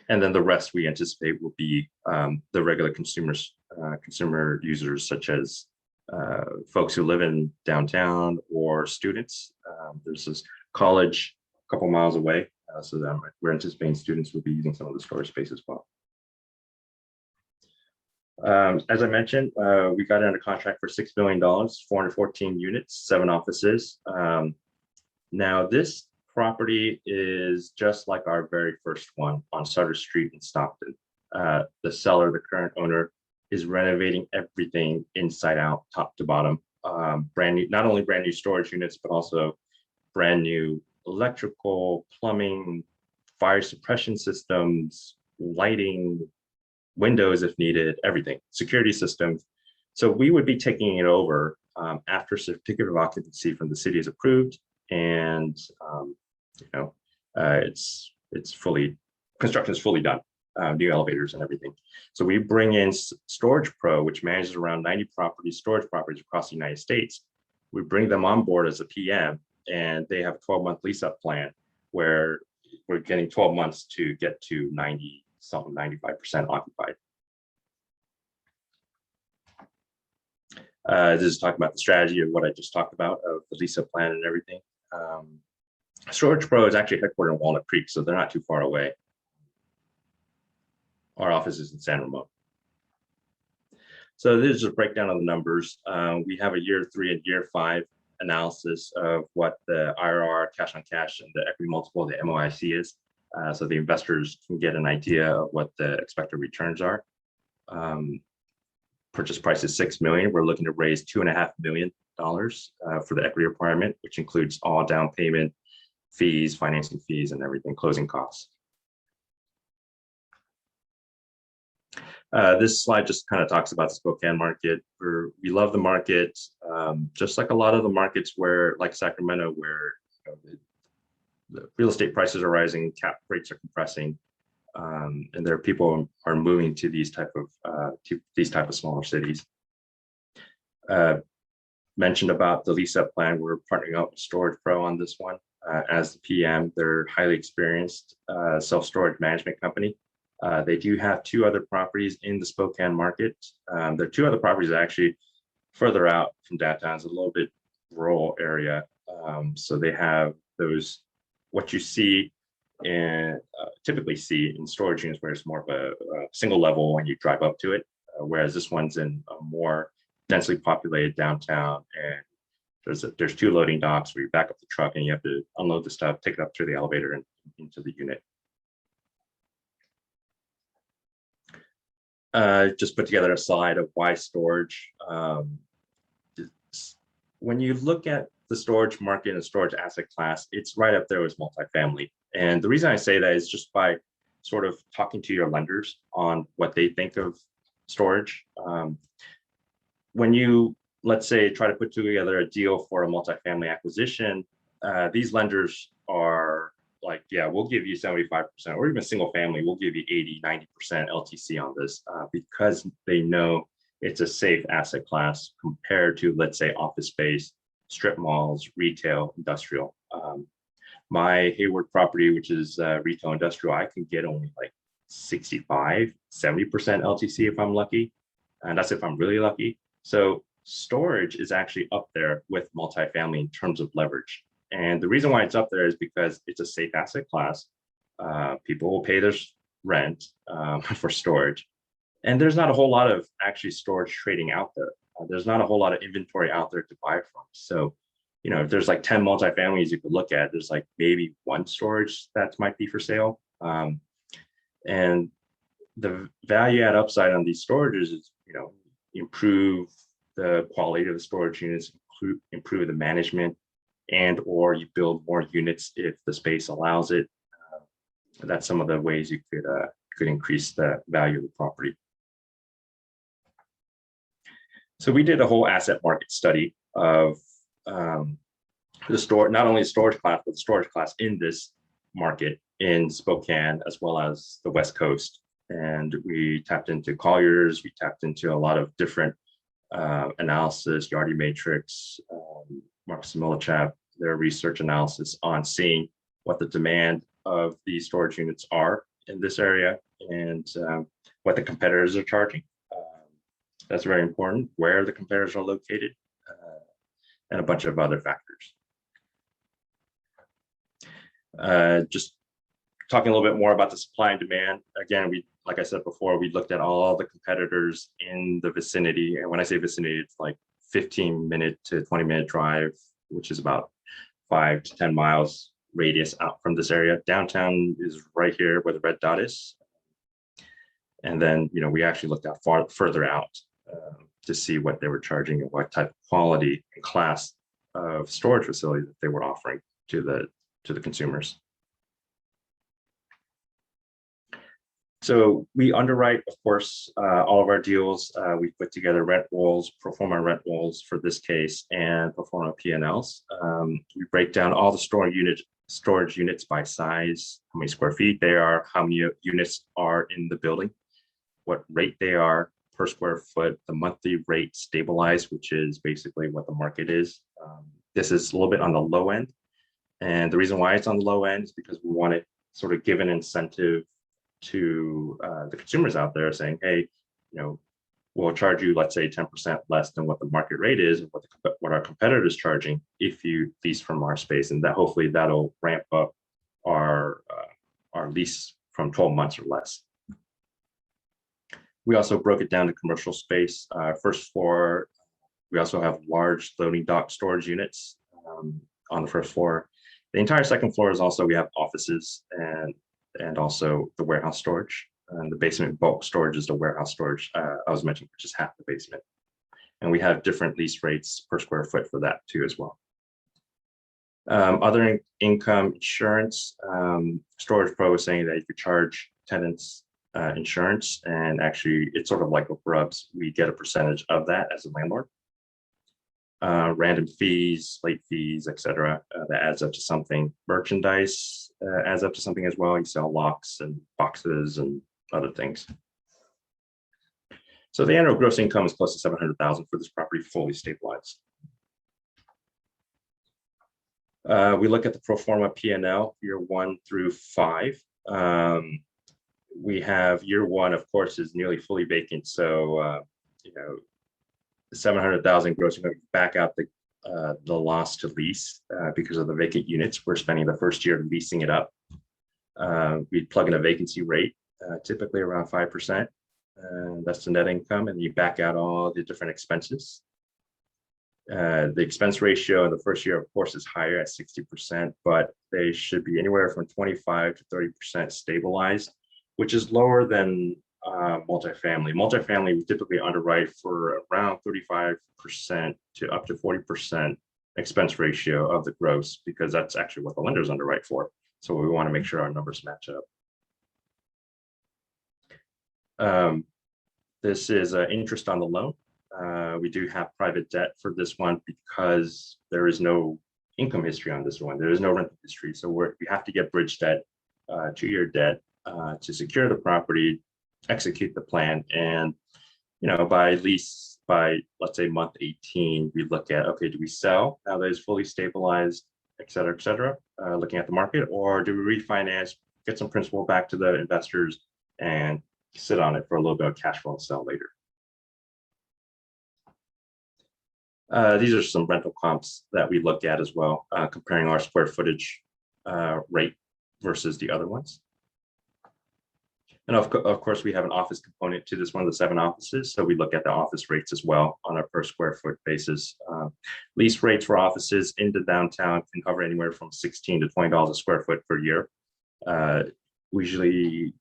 And then the rest we anticipate will be the regular consumer users, such as folks who live in downtown or students. There's this college a couple miles away, so that we're anticipating students will be using some of the storage space as well. As I mentioned, we got under contract for $6 billion, 414 units, 7 offices. Now this property is just like our very first one on Sutter Street in Stockton. The seller, the current owner, is renovating everything inside out, top to bottom. Brand new, not only brand new storage units, but also brand new electrical, plumbing, fire suppression systems, lighting, windows if needed, everything, security systems. So we would be taking it over after certificate of occupancy from the city is approved, and it's fully, construction is fully done, new elevators and everything. So we bring in Storage Pro, which manages around 90 storage properties across the United States. We bring them on board as a PM, and they have a 12-month lease up plan where we're getting 12 months to get to 95% occupied. This is talking about the strategy of what I just talked about, of the lease up plan and everything. Storage Pro is actually headquartered in Walnut Creek, so they're not too far away. Our office is in San Ramon. So this is a breakdown of the numbers. We have a year 3 and year 5 analysis of what the IRR, cash on cash, and the equity multiple of the MOIC is. So the investors can get an idea of what the expected returns are. Purchase price is $6 million. We're looking to raise $2.5 million for the equity requirement, which includes all down payment fees, financing fees, and everything, closing costs. This slide just kind of talks about the Spokane market. We love the market, just like a lot of the markets where, like Sacramento, where the real estate prices are rising, cap rates are compressing, and there are people are moving to these type of smaller cities. Mentioned about the lease up plan, we're partnering up with Storage Pro on this one as the PM. They're highly experienced self-storage management company. They do have 2 other properties in the Spokane market. There are 2 other properties actually further out from downtown. It's a little bit rural area, so they have those, what you see and typically see in storage units, where it's more of a single level when you drive up to it, whereas this one's in a more densely populated downtown, and there's 2 loading docks where you back up the truck and you have to unload the stuff, take it up to the elevator and into the unit. Just put together a slide of why storage. When you look at the storage market and storage asset class, it's right up there with multifamily. And the reason I say that is just by sort of talking to your lenders on what they think of storage. When you, let's say, try to put together a deal for a multifamily acquisition, these lenders are like, yeah, we'll give you 75%, or even single family, we'll give you 80, 90% LTC on this, because they know it's a safe asset class compared to, let's say, office space, strip malls, retail, industrial. My Hayward property, which is retail industrial, I can get only like 65, 70% LTC if I'm lucky. And that's if I'm really lucky. So storage is actually up there with multifamily in terms of leverage. And the reason why it's up there is because it's a safe asset class. People will pay their rent for storage. And there's not a whole lot of actually storage trading out there. There's not a whole lot of inventory out there to buy from. So, you know, if there's like 10 multifamilies you could look at, there's like maybe one storage that might be for sale. And the value add upside on these storages is, you know, improve the quality of the storage units, improve the management, and or you build more units if the space allows it. That's some of the ways you could increase the value of the property. So we did a whole asset market study of not only the storage class, but the storage class in this market in Spokane, as well as the West Coast. And we tapped into Colliers, we tapped into a lot of different analysis, Yardi Matrix, Marcus and Millichap, their research analysis on seeing what the demand of these storage units are in this area and what the competitors are charging. That's very important, where the competitors are located, and a bunch of other factors. Just talking a little bit more about the supply and demand. Again, like I said before, we looked at all the competitors in the vicinity. And when I say vicinity, it's like 15-minute to 20-minute drive, which is about 5 to 10 miles radius out from this area. Downtown is right here where the red dot is. And then, you know, we actually looked out further out to see what they were charging and what type of quality and class of storage facility that they were offering to the consumers. So we underwrite, of course, all of our deals. We put together rent rolls, pro forma rent rolls for this case, and pro forma P&Ls. We break down all the storage units by size, how many square feet they are, how many units are in the building, what rate they are per square foot, the monthly rate stabilized, which is basically what the market is. This is a little bit on the low end. And the reason why it's on the low end is because we want to sort of give an incentive to the consumers out there saying, hey, you know, we'll charge you, let's say 10% less than what the market rate is, and what our competitors charging if you lease from our space. And that hopefully that'll ramp up our lease from 12 months or less. We also broke it down to commercial space. First floor, we also have large loading dock storage units on the first floor. The entire second floor is also, we have offices and also the warehouse storage. And the basement bulk storage is the warehouse storage I was mentioning, which is half the basement. And we have different lease rates per square foot for that too as well. Other income insurance, Storage Pro is saying that if you charge tenants insurance, and actually it's sort of like with Rubs, we get a percentage of that as a landlord. Random fees, late fees, etc. That adds up to something. Merchandise adds up to something as well. You sell locks and boxes and other things. So the annual gross income is close to $700,000 for this property, fully stabilized. We look at the pro forma P&L year 1 through 5. We have year 1, of course, is nearly fully vacant. So, you know, 700,000 gross income, back out the loss to lease because of the vacant units. We're spending the first year leasing it up. We plug in a vacancy rate, typically around 5%. That's the net income, and you back out all the different expenses. The expense ratio in the first year, of course, is higher at 60%, but they should be anywhere from 25 to 30% stabilized, which is lower than multifamily. Multifamily, we typically underwrite for around 35% to up to 40% expense ratio of the gross, because that's actually what the lenders underwrite for. So we want to make sure our numbers match up. This is interest on the loan. We do have private debt for this one because there is no income history on this one. There is no rental history. So we have to get bridge debt, 2-year debt to secure the property, execute the plan. And, by let's say month 18, we look at, okay, do we sell now that it's fully stabilized, et cetera, looking at the market, or do we refinance, get some principal back to the investors and sit on it for a little bit of cash flow and sell later. These are some rental comps that we look at as well, comparing our square footage rate versus the other ones. And of course, we have an office component to this one of the 7 offices. So we look at the office rates as well on a per square foot basis. Lease rates for offices into downtown can cover anywhere from $16 to $20 a square foot per year. Usually,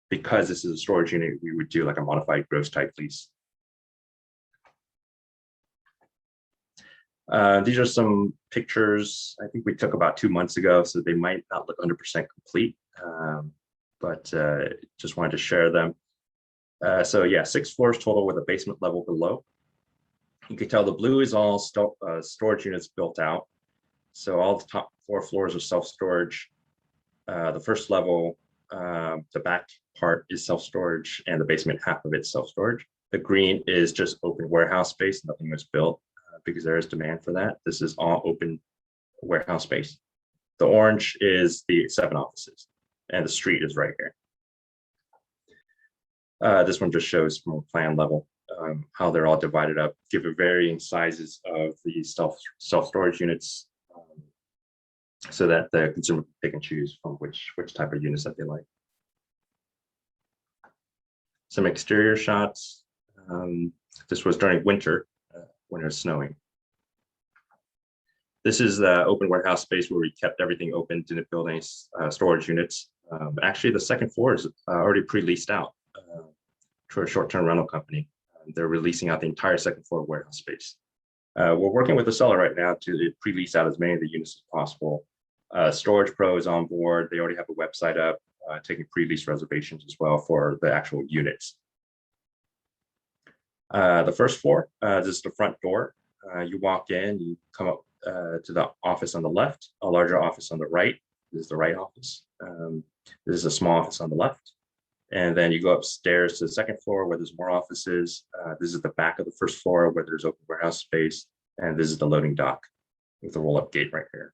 because this is a storage unit, we would do like a modified gross type lease. These are some pictures I think we took about 2 months ago, so they might not look 100% complete, but just wanted to share them. So yeah, 6 floors total with a basement level below. You can tell the blue is all storage units built out. So all the top 4 floors are self-storage. The first level, the back part is self-storage, and the basement half of it's self-storage. The green is just open warehouse space, nothing was built because there is demand for that. This is all open warehouse space. The orange is the 7 offices, and the street is right here. This one just shows from a plan level how they're all divided up, given varying sizes of the self-storage units, so that the consumer can pick and choose from which type of units that they like. Some exterior shots. This was during winter, when it was snowing. This is the open warehouse space where we kept everything open, didn't build any storage units. Actually, the second floor is already pre-leased out to a short-term rental company. They're releasing out the entire second floor warehouse space. We're working with the seller right now to pre-lease out as many of the units as possible. Storage Pro is on board. They already have a website up, taking pre-lease reservations as well for the actual units. The first floor, this is the front door. You walk in, you come up to the office on the left, a larger office on the right. This is the right office. This is a small office on the left. And then you go upstairs to the second floor where there's more offices. This is the back of the first floor where there's open warehouse space. And this is the loading dock with the roll-up gate right here.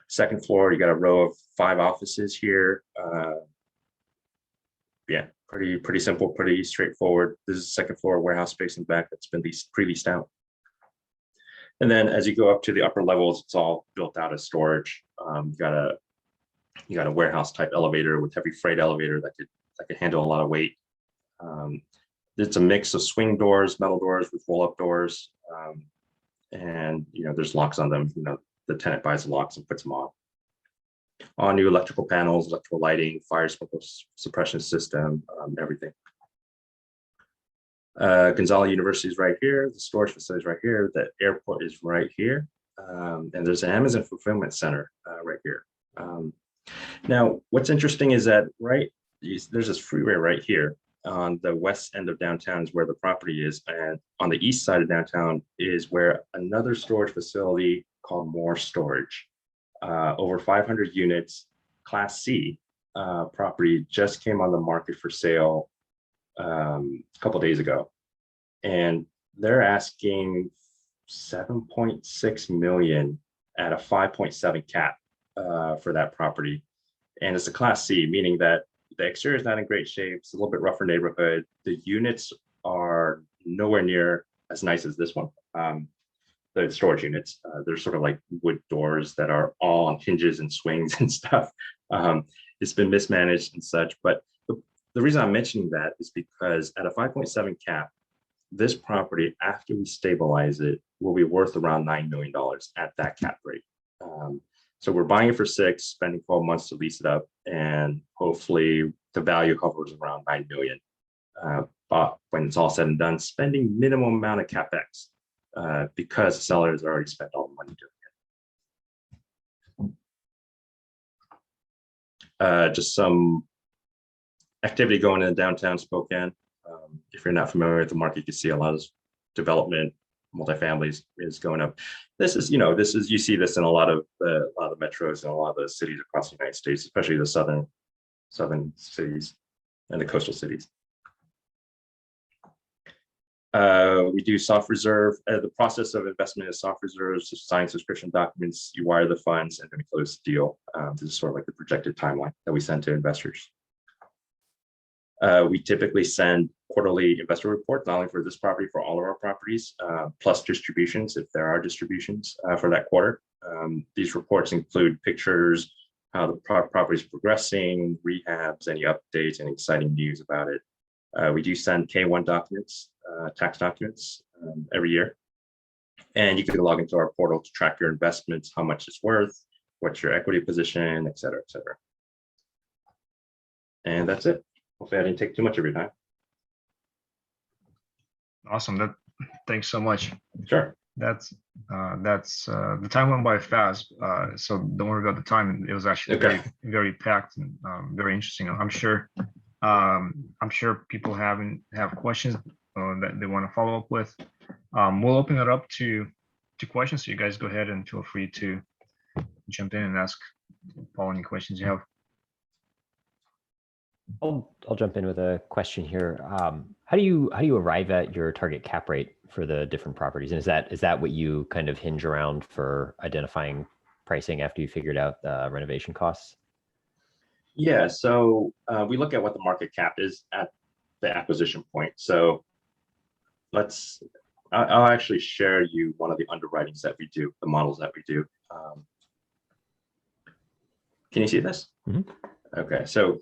Second floor, you got a row of 5 offices here. Yeah, pretty simple, pretty straightforward. This is the second floor warehouse space in the back that's been pre-leased out. And then as you go up to the upper levels, it's all built out as storage. You got a warehouse type elevator with heavy freight elevator that could handle a lot of weight. It's a mix of swing doors, metal doors with roll-up doors, and there's locks on them. The tenant buys the locks and puts them on. All new electrical panels, electrical lighting, fire smoke suppression system, everything. Gonzalo University is right here. The storage facility is right here. The airport is right here. And there's an Amazon fulfillment center right here. Now, what's interesting is that there's this freeway right here on the west end of downtown is where the property is. And on the east side of downtown is where another storage facility called More Storage. Over 500 units, Class C property just came on the market for sale a couple days ago, and they're asking 7.6 million at a 5.7 cap for that property, and it's a Class C, meaning that the exterior is not in great shape. It's a little bit rougher neighborhood. The units are nowhere near as nice as this one. The storage units, they're sort of like wood doors that are all on hinges and swings and stuff. It's been mismanaged and such, but the reason I'm mentioning that is because at a 5.7 cap, this property, after we stabilize it, will be worth around $9 million at that cap rate. So we're buying it for 6, spending 12 months to lease it up, and hopefully the value hovers around $9 million. But when it's all said and done, spending minimum amount of CapEx. because the seller has already spent all the money doing it. Just some activity going in downtown Spokane. If you're not familiar with the market, you can see a lot of development, multifamilies is going up. This is, you see this in a lot of metros and a lot of the cities across the United States, especially the southern cities and the coastal cities. We do soft reserve. The process of investment is soft reserves, sign subscription documents, you wire the funds, and then we close the deal. This is sort of like the projected timeline that we send to investors. We typically send quarterly investor reports, not only for this property, for all of our properties, plus distributions, if there are distributions for that quarter. These reports include pictures, how the property is progressing, rehabs, any updates, any exciting news about it. We do send K-1 documents, tax documents every year. And you can log into our portal to track your investments, how much it's worth, what's your equity position, et cetera, et cetera. And that's it. Hopefully I didn't take too much of your time. Awesome. Thanks so much. Sure. That's the time went by fast. So don't worry about the time. It was actually Okay. very packed and very interesting. I'm sure people have questions that they want to follow up with. We'll open it up to questions. So you guys go ahead and feel free to jump in and ask Paul any questions you have. I'll jump in with a question here. How do you arrive at your target cap rate for the different properties? And is that what you kind of hinge around for identifying pricing after you figured out the renovation costs? Yeah, so we look at what the market cap is at the acquisition point. So I'll actually share you one of the underwritings that we do, the models that we do. Can you see this? Mm-hmm. Okay, so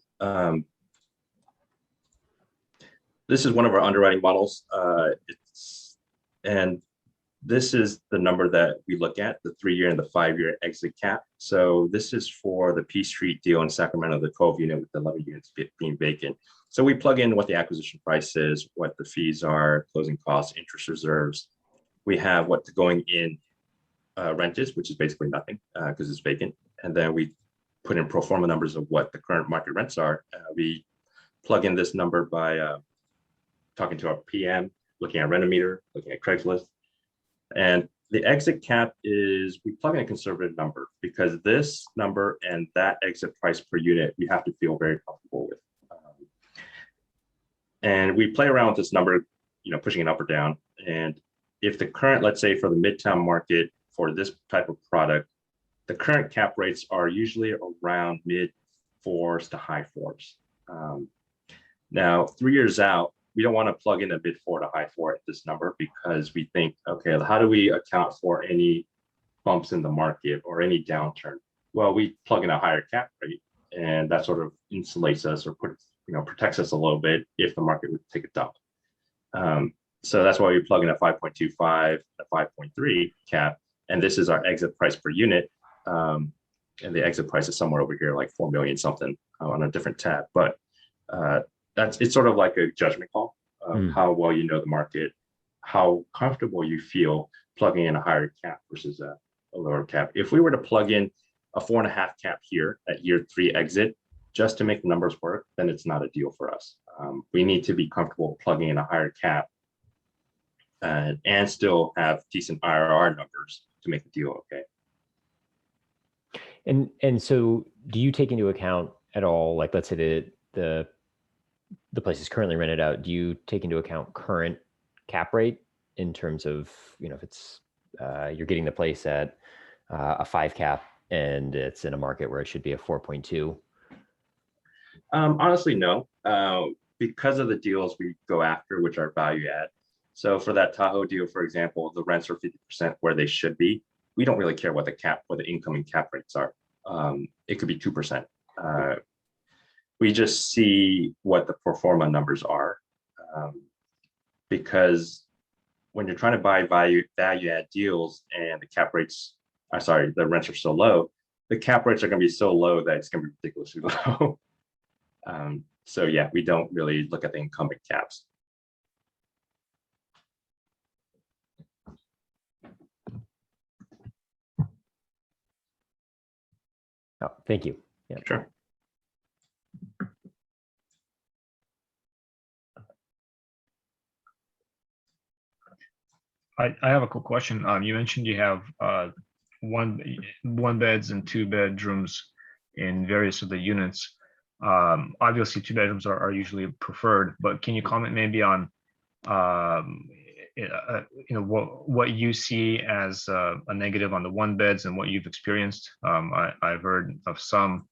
this is one of our underwriting models. And this is the number that we look at, the 3-year and the 5-year exit cap. So this is for the P Street deal in Sacramento, the 12 unit with the 11 units being vacant. So we plug in what the acquisition price is, what the fees are, closing costs, interest reserves. We have what the going in rent is, which is basically nothing because it's vacant. And then we put in pro forma numbers of what the current market rents are. We plug in this number by talking to our PM, looking at Renometer, looking at Craigslist. And the exit cap is, we plug in a conservative number because this number and that exit price per unit, we have to feel very comfortable with. And we play around with this number, pushing it up or down. And if the current, let's say for the Midtown market, for this type of product, the current cap rates are usually around mid 4s to high 4s. Now, 3 years out, we don't want to plug in a mid 4 to high 4 at this number because we think, okay, how do we account for any bumps in the market or any downturn? Well, we plug in a higher cap rate, and that sort of insulates us or protects us a little bit if the market would take a dump. So that's why we plug in a 5.25, a 5.3 cap, and this is our exit price per unit. And the exit price is somewhere over here, like 4 million something on a different tab. But it's sort of like a judgment call of how well you know the market, how comfortable you feel plugging in a higher cap versus a lower cap. If we were to plug in a 4.5 cap here at year 3 exit, just to make the numbers work, then it's not a deal for us. We need to be comfortable plugging in a higher cap and still have decent IRR numbers to make the deal okay. And so do you take into account at all, like let's say the place is currently rented out, do you take into account current cap rate in terms of, if it's you're getting the place at a 5 cap and it's in a market where it should be a 4.2? Honestly, no, because of the deals we go after, which are value add. So for that Tahoe deal, for example, the rents are 50% where they should be. We don't really care what the incoming cap rates are. It could be 2%. We just see what the pro forma numbers are, because when you're trying to buy value add deals and the rents are so low, the cap rates are going to be so low that it's going to be ridiculously low. So yeah, we don't really look at the incumbent caps. Oh, thank you. Yeah. Sure. I have a quick question. You mentioned you have one beds and two bedrooms in various of the units. Obviously, two bedrooms are usually preferred, but can you comment maybe on what you see as a negative on the one beds and what you've experienced? I've heard of some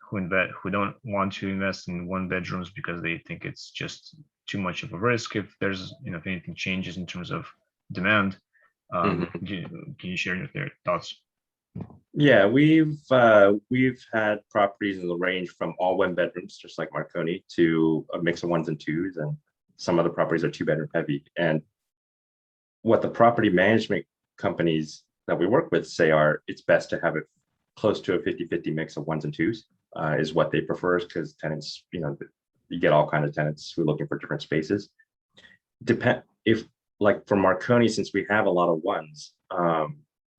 who don't want to invest in one bedrooms because they think it's just too much of a risk if there's if anything changes in terms of demand. Can you share your thoughts? Yeah, we've had properties in the range from all one bedrooms, just like Marconi, to a mix of ones and twos, and some other properties are two bedroom heavy. And what the property management companies that we work with say are it's best to have it close to a 50-50 mix of ones and twos is what they prefer, because tenants, you get all kinds of tenants who are looking for different spaces. If like for Marconi, since we have a lot of ones,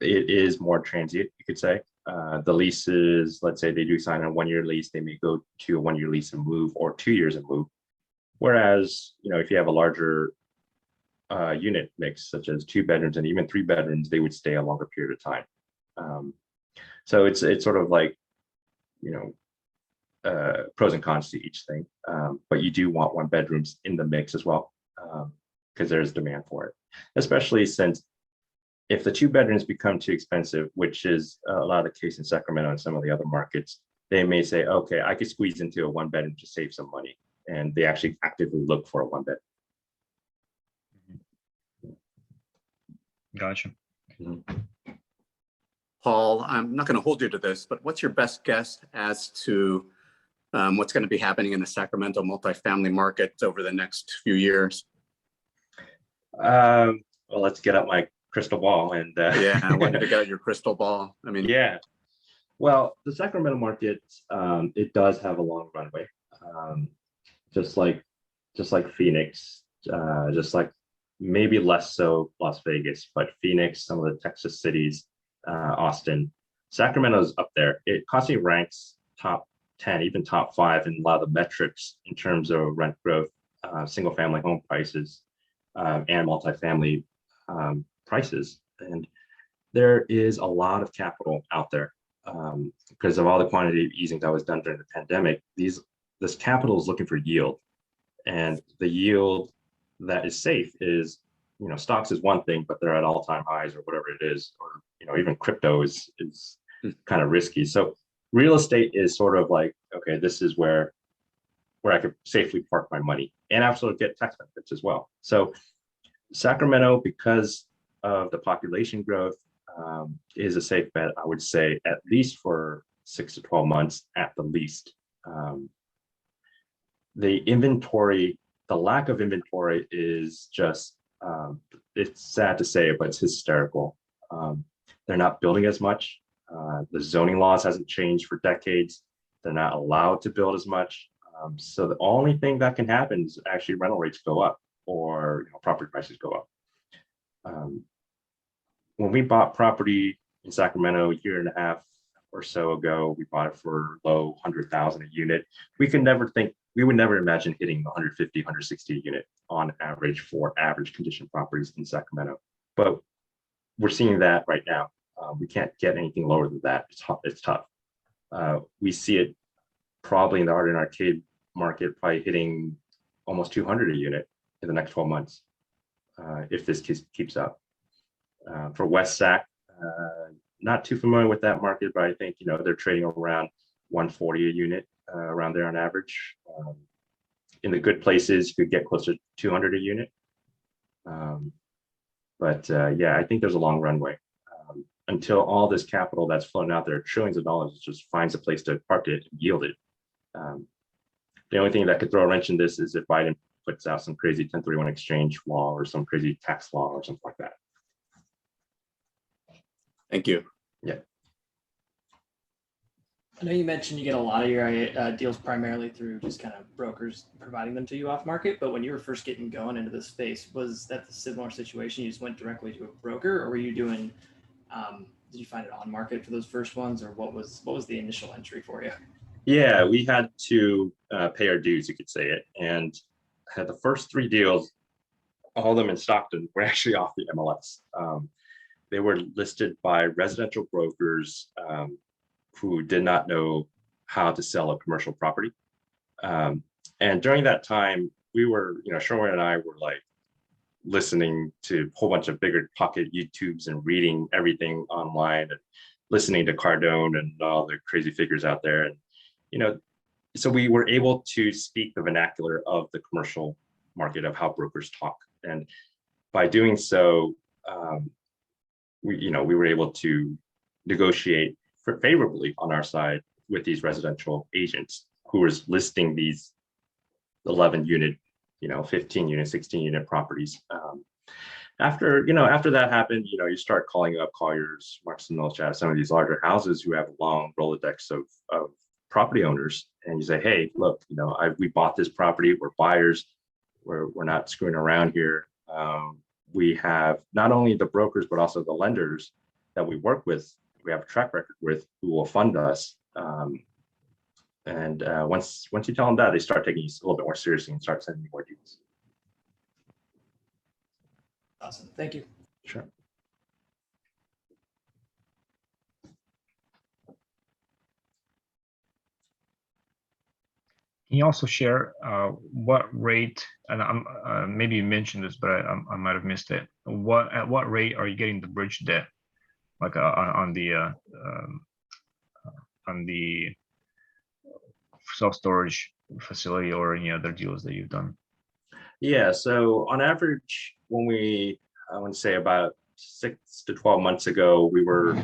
it is more transient, you could say. The leases, let's say they do sign a 1 year lease, they may go to a 1 year lease and move, or 2 years and move. Whereas, if you have a larger unit mix, such as 2 bedrooms and even 3 bedrooms, they would stay a longer period of time. So it's sort of like, pros and cons to each thing. But you do want one bedrooms in the mix as well, because there's demand for it, especially since if the 2 bedrooms become too expensive, which is a lot of the case in Sacramento and some of the other markets, they may say, okay, I could squeeze into a 1 bedroom to save some money. And they actually actively look for a 1 bed. Gotcha. Paul, I'm not going to hold you to this, but what's your best guess as to what's going to be happening in the Sacramento multifamily market over the next few years? Well, let's get out my crystal ball and yeah, I wanted to get out your crystal ball. I mean, yeah. Well, the Sacramento market, it does have a long runway, just like Phoenix, just like maybe less so Las Vegas, but Phoenix, some of the Texas cities, Austin, Sacramento's up there. It constantly ranks top 10, even top 5 in a lot of the metrics in terms of rent growth, single family home prices, and multifamily prices. And there is a lot of capital out there because of all the quantitative easing that was done during the pandemic. This capital is looking for yield, and the yield that is safe is, stocks is one thing, but they're at all-time highs or whatever it is, or even crypto is kind of risky. So real estate is sort of like, okay, this is where I could safely park my money and also get tax benefits as well. So Sacramento, because of the population growth, is a safe bet, I would say, at least for 6 to 12 months at the least. The lack of inventory is just, it's sad to say it, but it's hysterical. They're not building as much. The zoning laws hasn't changed for decades. They're not allowed to build as much. So the only thing that can happen is actually rental rates go up, or property prices go up. When we bought property in Sacramento a year and a half or so ago, we bought it for low 100,000 a unit. We would never imagine hitting 150, 160 a unit on average for average condition properties in Sacramento. But we're seeing that right now. We can't get anything lower than that. It's tough. We see it probably in the Arden Arcade market, probably hitting almost 200 a unit in the next 12 months if this keeps up. For West Sac, not too familiar with that market, but I think they're trading around 140 a unit, around there on average. In the good places, you could get closer to 200 a unit. Yeah, I think there's a long runway until all this capital that's flowing out there, trillions of dollars, just finds a place to park it and yield it. The only thing that could throw a wrench in this is if Biden puts out some crazy 1031 exchange law or some crazy tax law or something like that. Thank you. Yeah. I know you mentioned you get a lot of your deals primarily through just kind of brokers providing them to you off market, but when you were first getting going into this space, was that the similar situation? You just went directly to a broker, or were you doing did you find it on market for those first ones, or what was the initial entry for you? Yeah, we had to pay our dues, you could say it. And had the first 3 deals, all of them in Stockton, were actually off the MLS. They were listed by residential brokers who did not know how to sell a commercial property. And during that time, we were, Choi and I were like listening to a whole bunch of bigger pocket YouTubes and reading everything online and listening to Cardone and all the crazy figures out there. And, so we were able to speak the vernacular of the commercial market of how brokers talk. And by doing so, we were able to negotiate favorably on our side with these residential agents who was listing these 11 unit, 15 unit, 16 unit properties. After that happened, you start calling up Colliers, Marks and Milchat, some of these larger houses who have a long Rolodex of property owners, and you say, hey, look, we bought this property, we're buyers, we're not screwing around here. We have not only the brokers, but also the lenders that we work with, we have a track record with, who will fund us. And once you tell them that, they start taking you a little bit more seriously and start sending you more deals. Awesome. Thank you. Sure. Can you also share what rate, and maybe you mentioned this, but I might have missed it. At what rate are you getting the bridge debt, like on the self-storage facility or any other deals that you've done? Yeah, so on average, I want to say about 6 to 12 months ago, we were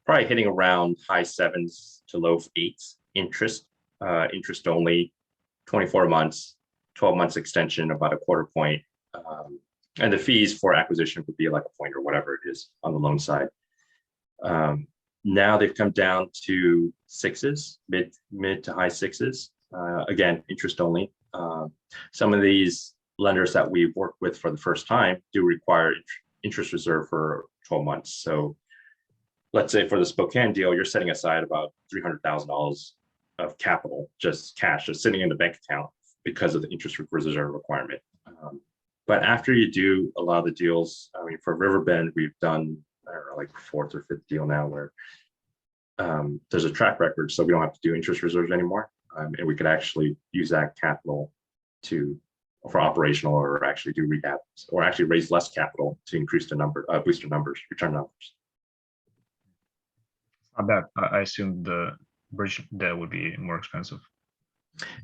probably hitting around high 7s to low 8s interest only, 24 months, 12 months extension, about a quarter point. And the fees for acquisition would be like a point or whatever it is on the loan side. Now they've come down to 6s, mid to high 6s. Again, interest only. Some of these lenders that we've worked with for the first time do require interest reserve for 12 months. So let's say for the Spokane deal, you're setting aside about $300,000 of capital, just cash, just sitting in the bank account because of the interest reserve requirement. But after you do a lot of the deals, I mean, for Riverbend, we've done, I don't know, like 4th or 5th deal now where there's a track record, so we don't have to do interest reserves anymore. And we could actually use that capital for operational, or actually do rehabs, or actually raise less capital to increase the number, boost the numbers, return numbers. I bet. I assume the bridge debt would be more expensive.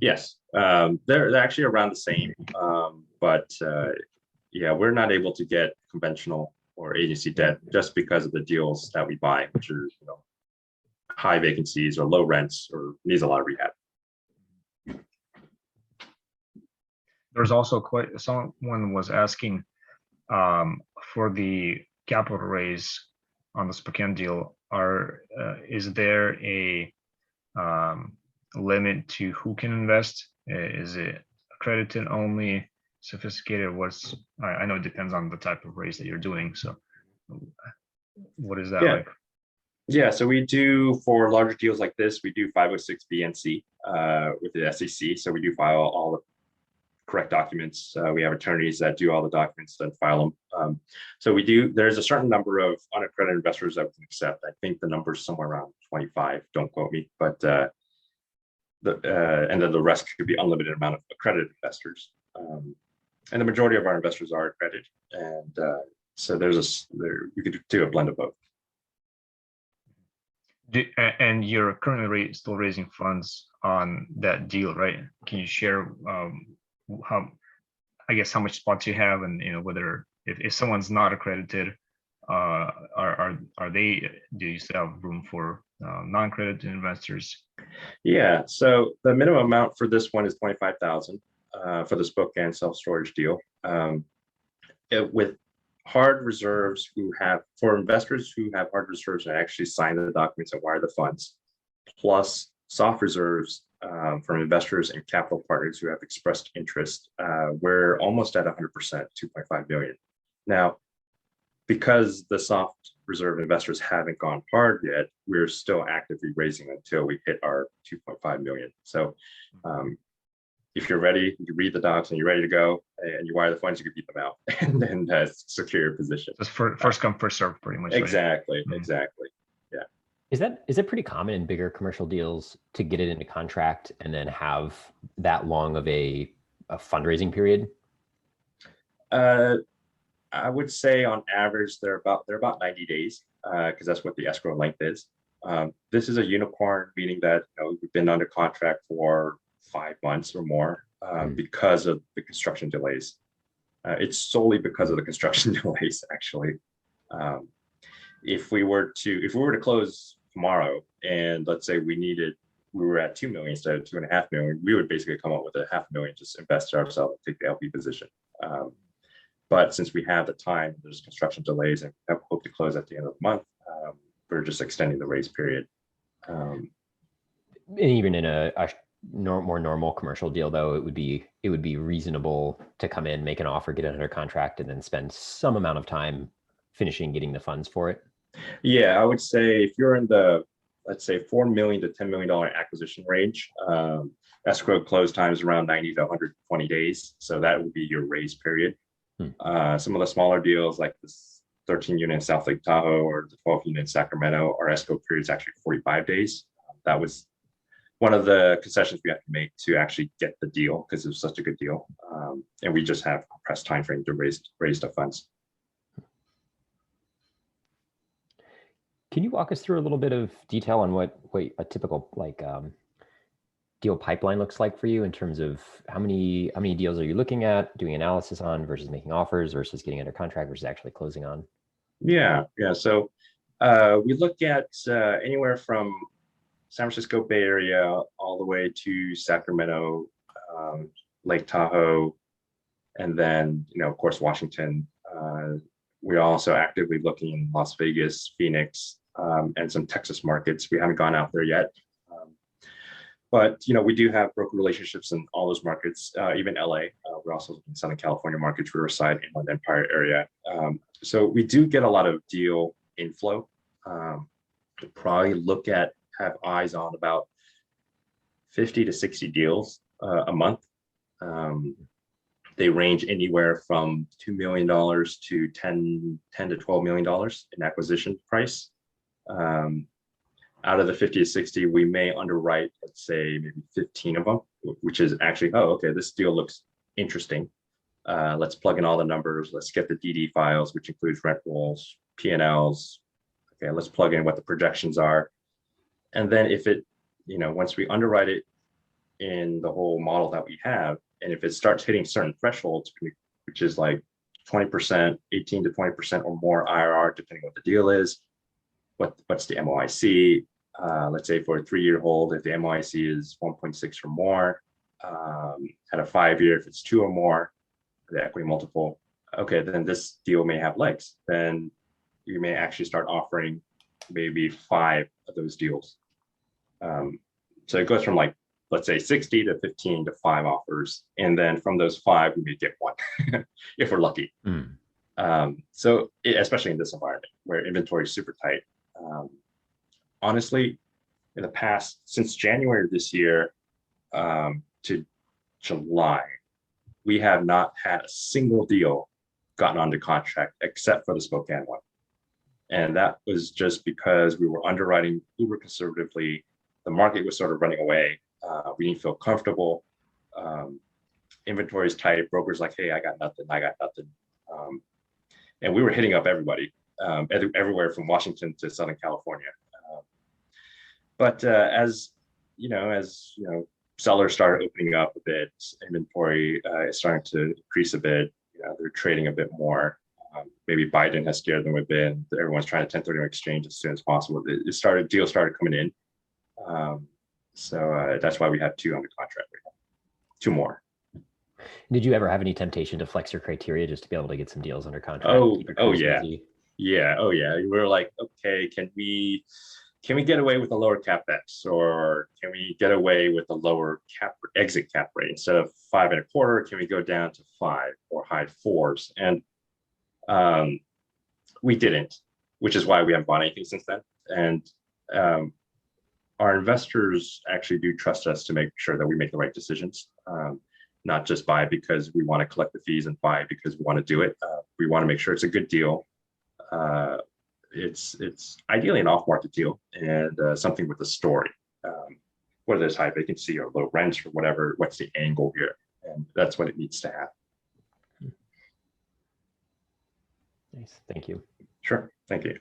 Yes, they're actually around the same, but yeah, we're not able to get conventional or agency debt just because of the deals that we buy, which are high vacancies or low rents or needs a lot of rehab. There's also someone was asking for the capital raise on the Spokane deal. Is there a limit to who can invest? Is it accredited only, sophisticated? I know it depends on the type of raise that you're doing. So what is that like? Yeah, so we do, for larger deals like this, we do 506B and C with the SEC. So we do file all the correct documents. We have attorneys that do all the documents, then file them. So there's a certain number of unaccredited investors that we can accept. I think the number is somewhere around 25, don't quote me, but and then the rest could be unlimited amount of accredited investors. And the majority of our investors are accredited. And so we could do a blend of both. And you're currently still raising funds on that deal, right? Can you share how much spots you have, and whether if someone's not accredited, do you still have room for non-accredited investors? Yeah, so the minimum amount for this one is $25,000 for the Spokane self-storage deal. With hard reserves for investors who have hard reserves and actually sign the documents and wire the funds, plus soft reserves from investors and capital partners who have expressed interest, we're almost at 100%, $2.5 million. Now, because the soft reserve investors haven't gone hard yet, we're still actively raising until we hit our 2.5 million. So if you're ready, you read the docs and you're ready to go, and you wire the funds, you can beat them out and then secure your position. Just first come, first serve, pretty much. Right? Exactly, Mhm. exactly. Is it pretty common in bigger commercial deals to get it into contract and then have that long of a fundraising period? I would say on average they're about 90 days, because that's what the escrow length is. This is a unicorn, meaning that we've been under contract for 5 months or more because of the construction delays. It's solely because of the construction delays, actually. If we were to close tomorrow, and let's say we were at 2 million instead of 2.5 million, we would basically come up with a 500,000, just invest ourselves and take the LP position. But since we have the time, there's construction delays and we hope to close at the end of the month, we're just extending the raise period. And even in a more normal commercial deal, though, it would be reasonable to come in, make an offer, get it under contract, and then spend some amount of time finishing getting the funds for it. Yeah, I would say if you're in the, let's say, $4 million to $10 million acquisition range, escrow close time is around 90 to 120 days. So that would be your raise period. Some of the smaller deals like this 13 unit in South Lake Tahoe or the 12 unit in Sacramento, our escrow period is actually 45 days. That was one of the concessions we have to make to actually get the deal because it was such a good deal. And we just have compressed time frame to raise the funds. Can you walk us through a little bit of detail on what a typical deal pipeline looks like for you in terms of how many deals are you looking at, doing analysis on versus making offers versus getting under contract versus actually closing on? Yeah. So we look at anywhere from San Francisco Bay Area all the way to Sacramento, Lake Tahoe, and then of course Washington. We're also actively looking in Las Vegas, Phoenix, and some Texas markets. We haven't gone out there yet. But we do have broker relationships in all those markets, even LA. We're also in Southern California markets. We reside in the Empire area. So we do get a lot of deal inflow. Probably have eyes on about 50 to 60 deals a month. They range anywhere from $2 million to $10 to $12 million in acquisition price. Out of the 50 to 60, we may underwrite, let's say, maybe 15 of them, which is actually, okay, this deal looks interesting. Let's plug in all the numbers. Let's get the DD files, which includes rent rolls, P&Ls. Okay, let's plug in what the projections are. And then if it, once we underwrite it in the whole model that we have, and if it starts hitting certain thresholds, which is like 20%, 18 to 20% or more IRR, depending on what the deal is, what's the MOIC? Let's say for a 3-year hold, if the MOIC is 1.6 or more, at a 5-year, if it's 2 or more, the equity multiple, okay, then this deal may have legs. Then you may actually start offering maybe 5 of those deals. So it goes from let's say 60 to 15 to 5 offers. And then from those 5, we may get 1 if we're lucky. So especially in this environment where inventory is super tight. Honestly, in the past, since January of this year to July, we have not had a single deal gotten under contract except for the Spokane one. And that was just because we were underwriting uber conservatively. The market was sort of running away. We didn't feel comfortable. Inventory is tight. Brokers like, hey, I got nothing. And we were hitting up everybody, everywhere from Washington to Southern California. But as sellers started opening up a bit, inventory is starting to increase a bit. They're trading a bit more. Maybe Biden has scared them a bit. Everyone's trying to 1031 exchange as soon as possible. Deals started coming in. So that's why we have 2 under contract right now. 2 more. Did you ever have any temptation to flex your criteria just to be able to get some deals under contract? Oh yeah. Yeah. Oh yeah. We were like, okay, can we get away with a lower capex, or can we get away with a lower exit cap rate? Instead of 5.25, can we go down to 5 or high 4s? And we didn't. which is why we haven't bought anything since then. And our investors actually do trust us to make sure that we make the right decisions, not just buy because we want to collect the fees and buy because we want to do it. We want to make sure it's a good deal. It's ideally an off-market deal and something with a story, whether there's high vacancy or low rents or whatever. What's the angle here? And that's what it needs to have. Nice, thank you. Sure, thank you.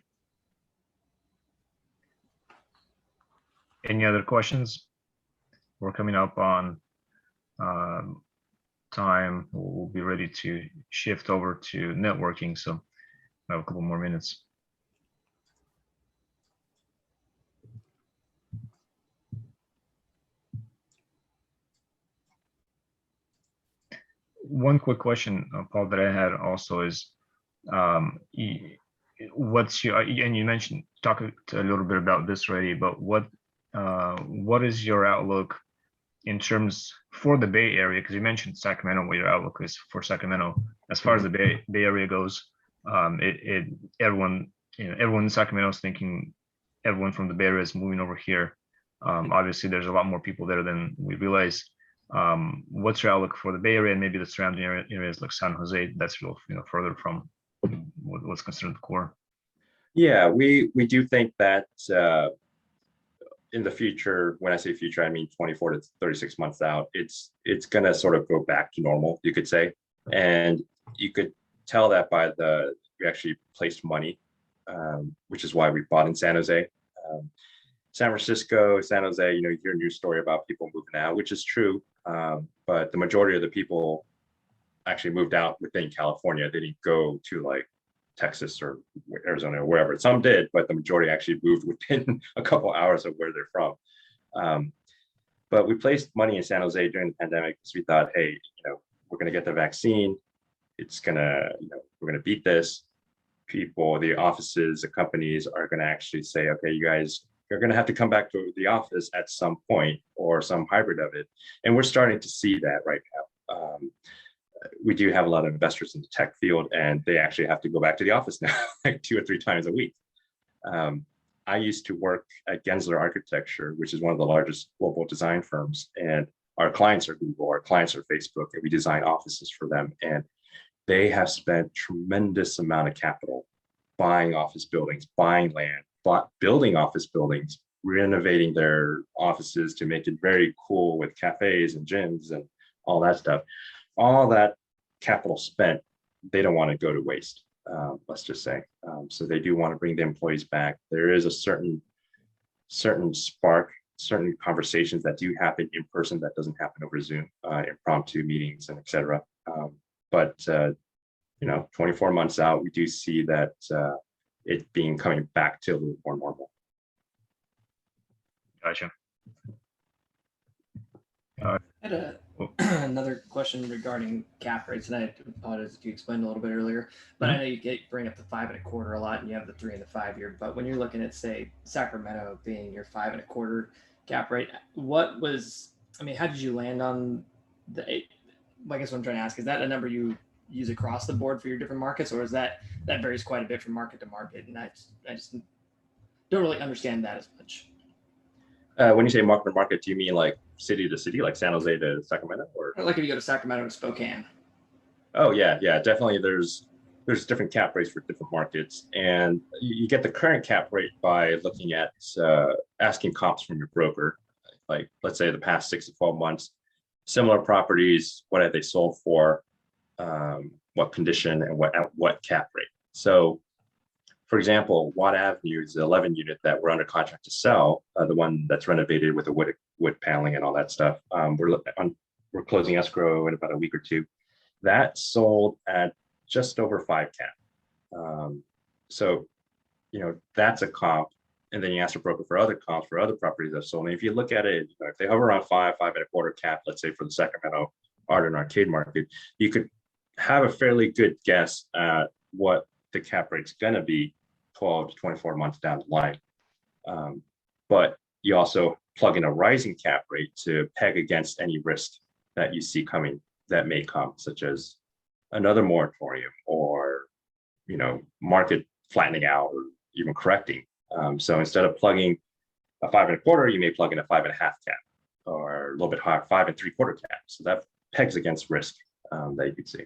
Any other questions? We're coming up on time. We'll be ready to shift over to networking. So I have a couple more minutes. One quick question, Paul, that I had also is, what's your, and you mentioned, talk a little bit about this already, but what is your outlook in terms for the Bay Area? Because you mentioned Sacramento, what your outlook is for Sacramento. As far as the Bay Area goes, everyone in Sacramento is thinking everyone from the Bay Area is moving over here. Obviously, there's a lot more people there than we realize. What's your outlook for the Bay Area and maybe the surrounding areas like San Jose? That's further from what's considered the core. Yeah, we do think that in the future, when I say future, I mean 24 to 36 months out, it's going to sort of go back to normal, you could say. And you could tell that by we actually placed money, which is why we bought in San Jose. San Francisco, San Jose, you hear a news story about people moving out, which is true. But the majority of the people actually moved out within California. They didn't go to like Texas or Arizona or wherever. Some did, but the majority actually moved within a couple hours of where they're from. But we placed money in San Jose during the pandemic because we thought, hey, we're going to get the vaccine. It's going to, we're going to beat this. People, the offices, the companies are going to actually say, okay, you guys, you're going to have to come back to the office at some point or some hybrid of it. And we're starting to see that right now. We do have a lot of investors in the tech field, and they actually have to go back to the office now, like 2 or 3 times a week. I used to work at Gensler Architecture, which is one of the largest global design firms. And our clients are Google, our clients are Facebook, and we design offices for them. And they have spent tremendous amount of capital buying office buildings, buying land, building office buildings, renovating their offices to make it very cool with cafes and gyms and all that stuff. All that capital spent, they don't want to go to waste, let's just say. So they do want to bring the employees back. There is a certain spark, certain conversations that do happen in person that doesn't happen over Zoom, impromptu meetings and et cetera. But 24 months out, we do see that it coming back to a little more normal. Gotcha. I had another question regarding cap rates, and I apologize if you explained a little bit earlier, but I know you bring up the 5.25 a lot, and you have the 3 and the 5 year. But when you're looking at, say, Sacramento being your 5.25 cap rate, how did you land on I guess what I'm trying to ask, is that a number you use across the board for your different markets, or is that varies quite a bit from market to market? And I just don't really understand that as much. When you say market to market, do you mean like city to city, like San Jose to Sacramento, or like if you go to Sacramento to Spokane? Oh yeah, definitely. There's different cap rates for different markets, and you get the current cap rate by looking at asking comps from your broker. Like let's say the past 6 to 12 months, similar properties, what have they sold for, what condition, and what cap rate. So, for example, Watt Avenue is the 11 unit that we're under contract to sell, the one that's renovated with the wood paneling and all that stuff. We're closing escrow in about a week or two. That sold at just over 5 cap. So, that's a comp. And then you ask a broker for other comps for other properties that sold. And if you look at it, if they hover around 5.25 cap, let's say for the Sacramento Arden Arcade market, you could have a fairly good guess at what the cap rate's going to be 12 to 24 months down the line. But you also plug in a rising cap rate to peg against any risk that you see coming that may come, such as another moratorium or, market flattening out or even correcting. So instead of plugging a 5.25, you may plug in a 5.5 cap, or a little bit higher, 5.75 cap. So that pegs against risk that you could see.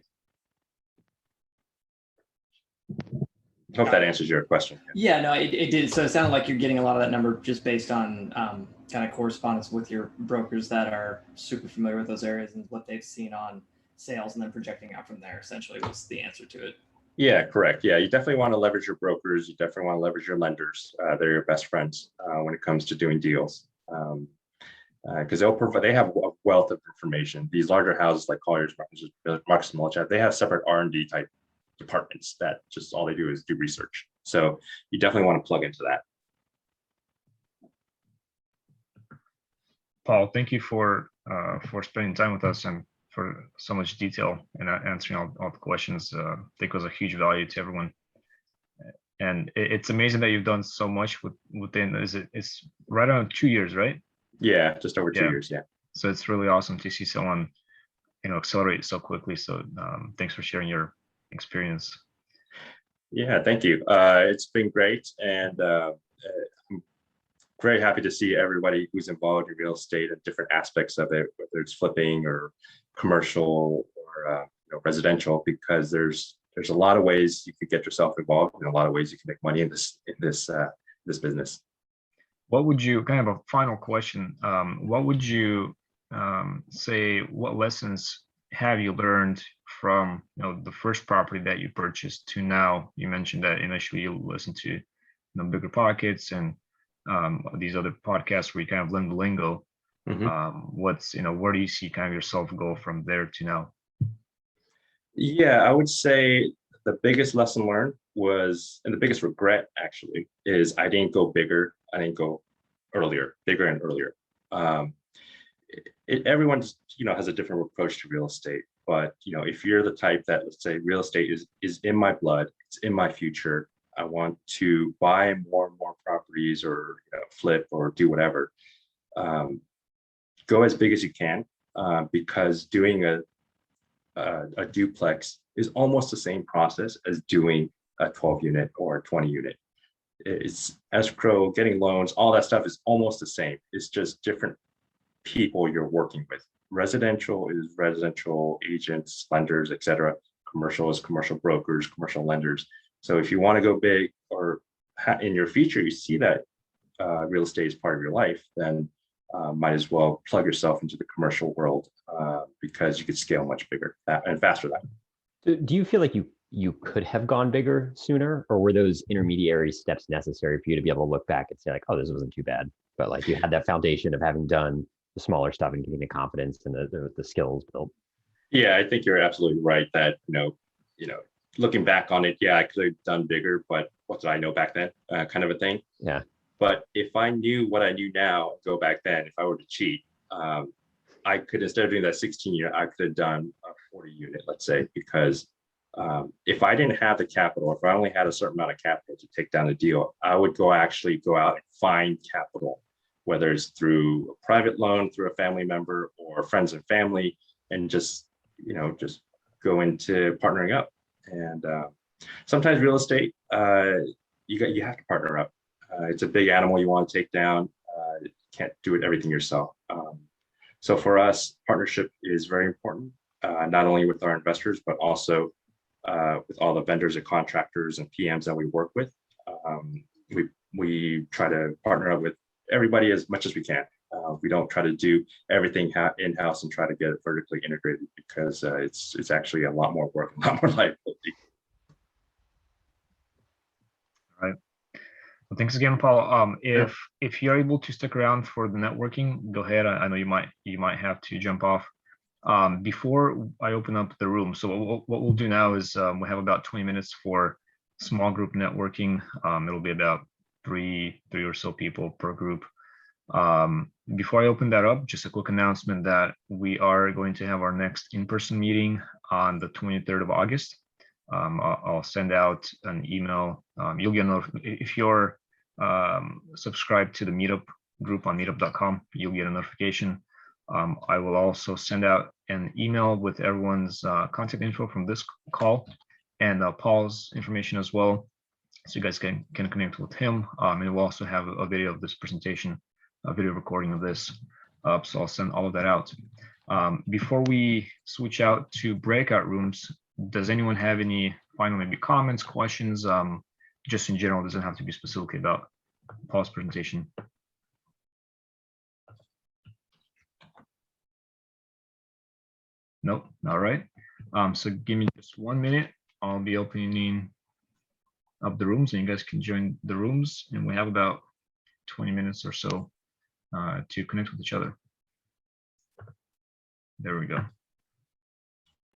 Hope that answers your question. Yeah, no, it did. So it sounded like you're getting a lot of that number just based on kind of correspondence with your brokers that are super familiar with those areas and what they've seen on sales, and then projecting out from there essentially was the answer to it. Yeah, correct. Yeah, you definitely want to leverage your brokers. You definitely want to leverage your lenders. They're your best friends when it comes to doing deals, because they have a wealth of information. These larger houses like Colliers, Marcus and Mulchat, they have separate R&D type departments that just all they do is do research. So you definitely want to plug into that. Paul, thank you for spending time with us and for so much detail and answering all the questions. I think it was a huge value to everyone. And it's amazing that you've done so much within, it's right around 2 years, right? Yeah, just over 2 years. Yeah. So it's really awesome to see someone, accelerate so quickly. So thanks for sharing your experience. Yeah, thank you. It's been great. And I'm very happy to see everybody who's involved in real estate and different aspects of it, whether it's flipping or commercial or residential, because there's a lot of ways you could get yourself involved and a lot of ways you can make money in this business. What would you, kind of a final question, what would you say, what lessons have you learned from the first property that you purchased to now? You mentioned that initially you listened to Bigger Pockets and these other podcasts where you kind of learn the lingo. Where do you see kind of yourself go from there to now? Yeah, I would say the biggest lesson learned was, and the biggest regret actually, is I didn't go bigger. I didn't go bigger and earlier. Everyone has a different approach to real estate, but if you're the type that, let's say, real estate is in my blood, it's in my future, I want to buy more and more properties or flip or do whatever, go as big as you can, because doing a duplex is almost the same process as doing a 12 unit or a 20 unit. It's escrow, getting loans, all that stuff is almost the same. It's just different people you're working with. Residential is residential agents, lenders, etc. Commercial is commercial brokers, commercial lenders. So if you want to go big, or in your future you see that real estate is part of your life, then might as well plug yourself into the commercial world, because you could scale much bigger and faster that. Do you feel like you could have gone bigger sooner, or were those intermediary steps necessary for you to be able to look back and say like, oh, this wasn't too bad, but like you had that foundation of having done the smaller stuff and getting the confidence and the skills built? Yeah, I think you're absolutely right that looking back on it, yeah, I could have done bigger, but what did I know back then, kind of a thing. Yeah. But if I knew what I knew now, go back then, if I were to cheat, I could, instead of doing that 16 unit, I could have done a 40 unit, let's say, because if I didn't have the capital, if I only had a certain amount of capital to take down a deal, I would go out and find capital, whether it's through a private loan, through a family member or friends and family, and just go into partnering up. And sometimes real estate, you have to partner up. It's a big animal you want to take down. You can't do it everything yourself. So for us, partnership is very important, not only with our investors, but also with all the vendors and contractors and PMs that we work with. We try to partner up with everybody as much as we can. We don't try to do everything in-house and try to get it vertically integrated, because it's actually a lot more work, a lot more liability. All right. Well, thanks again, Paul. If you're able to stick around for the networking, go ahead. I know you might have to jump off. Before I open up the room, so what we'll do now is we have about 20 minutes for small group networking. It'll be about three or so people per group. Before I open that up, just a quick announcement that we are going to have our next in-person meeting on the 23rd of August. I'll send out an email. You'll get if you're subscribed to the Meetup group on meetup.com, you'll get a notification. I will also send out an email with everyone's contact info from this call and Paul's information as well. so you guys can connect with him. And we'll also have a video of this presentation, a video recording of this. So I'll send all of that out. Before we switch out to breakout rooms, does anyone have any final maybe comments, questions? Just in general, doesn't have to be specifically about Paul's presentation. Nope. All right. So give me just 1 minute. I'll be opening up the rooms and you guys can join the rooms, and we have about 20 minutes or so to connect with each other. There we go.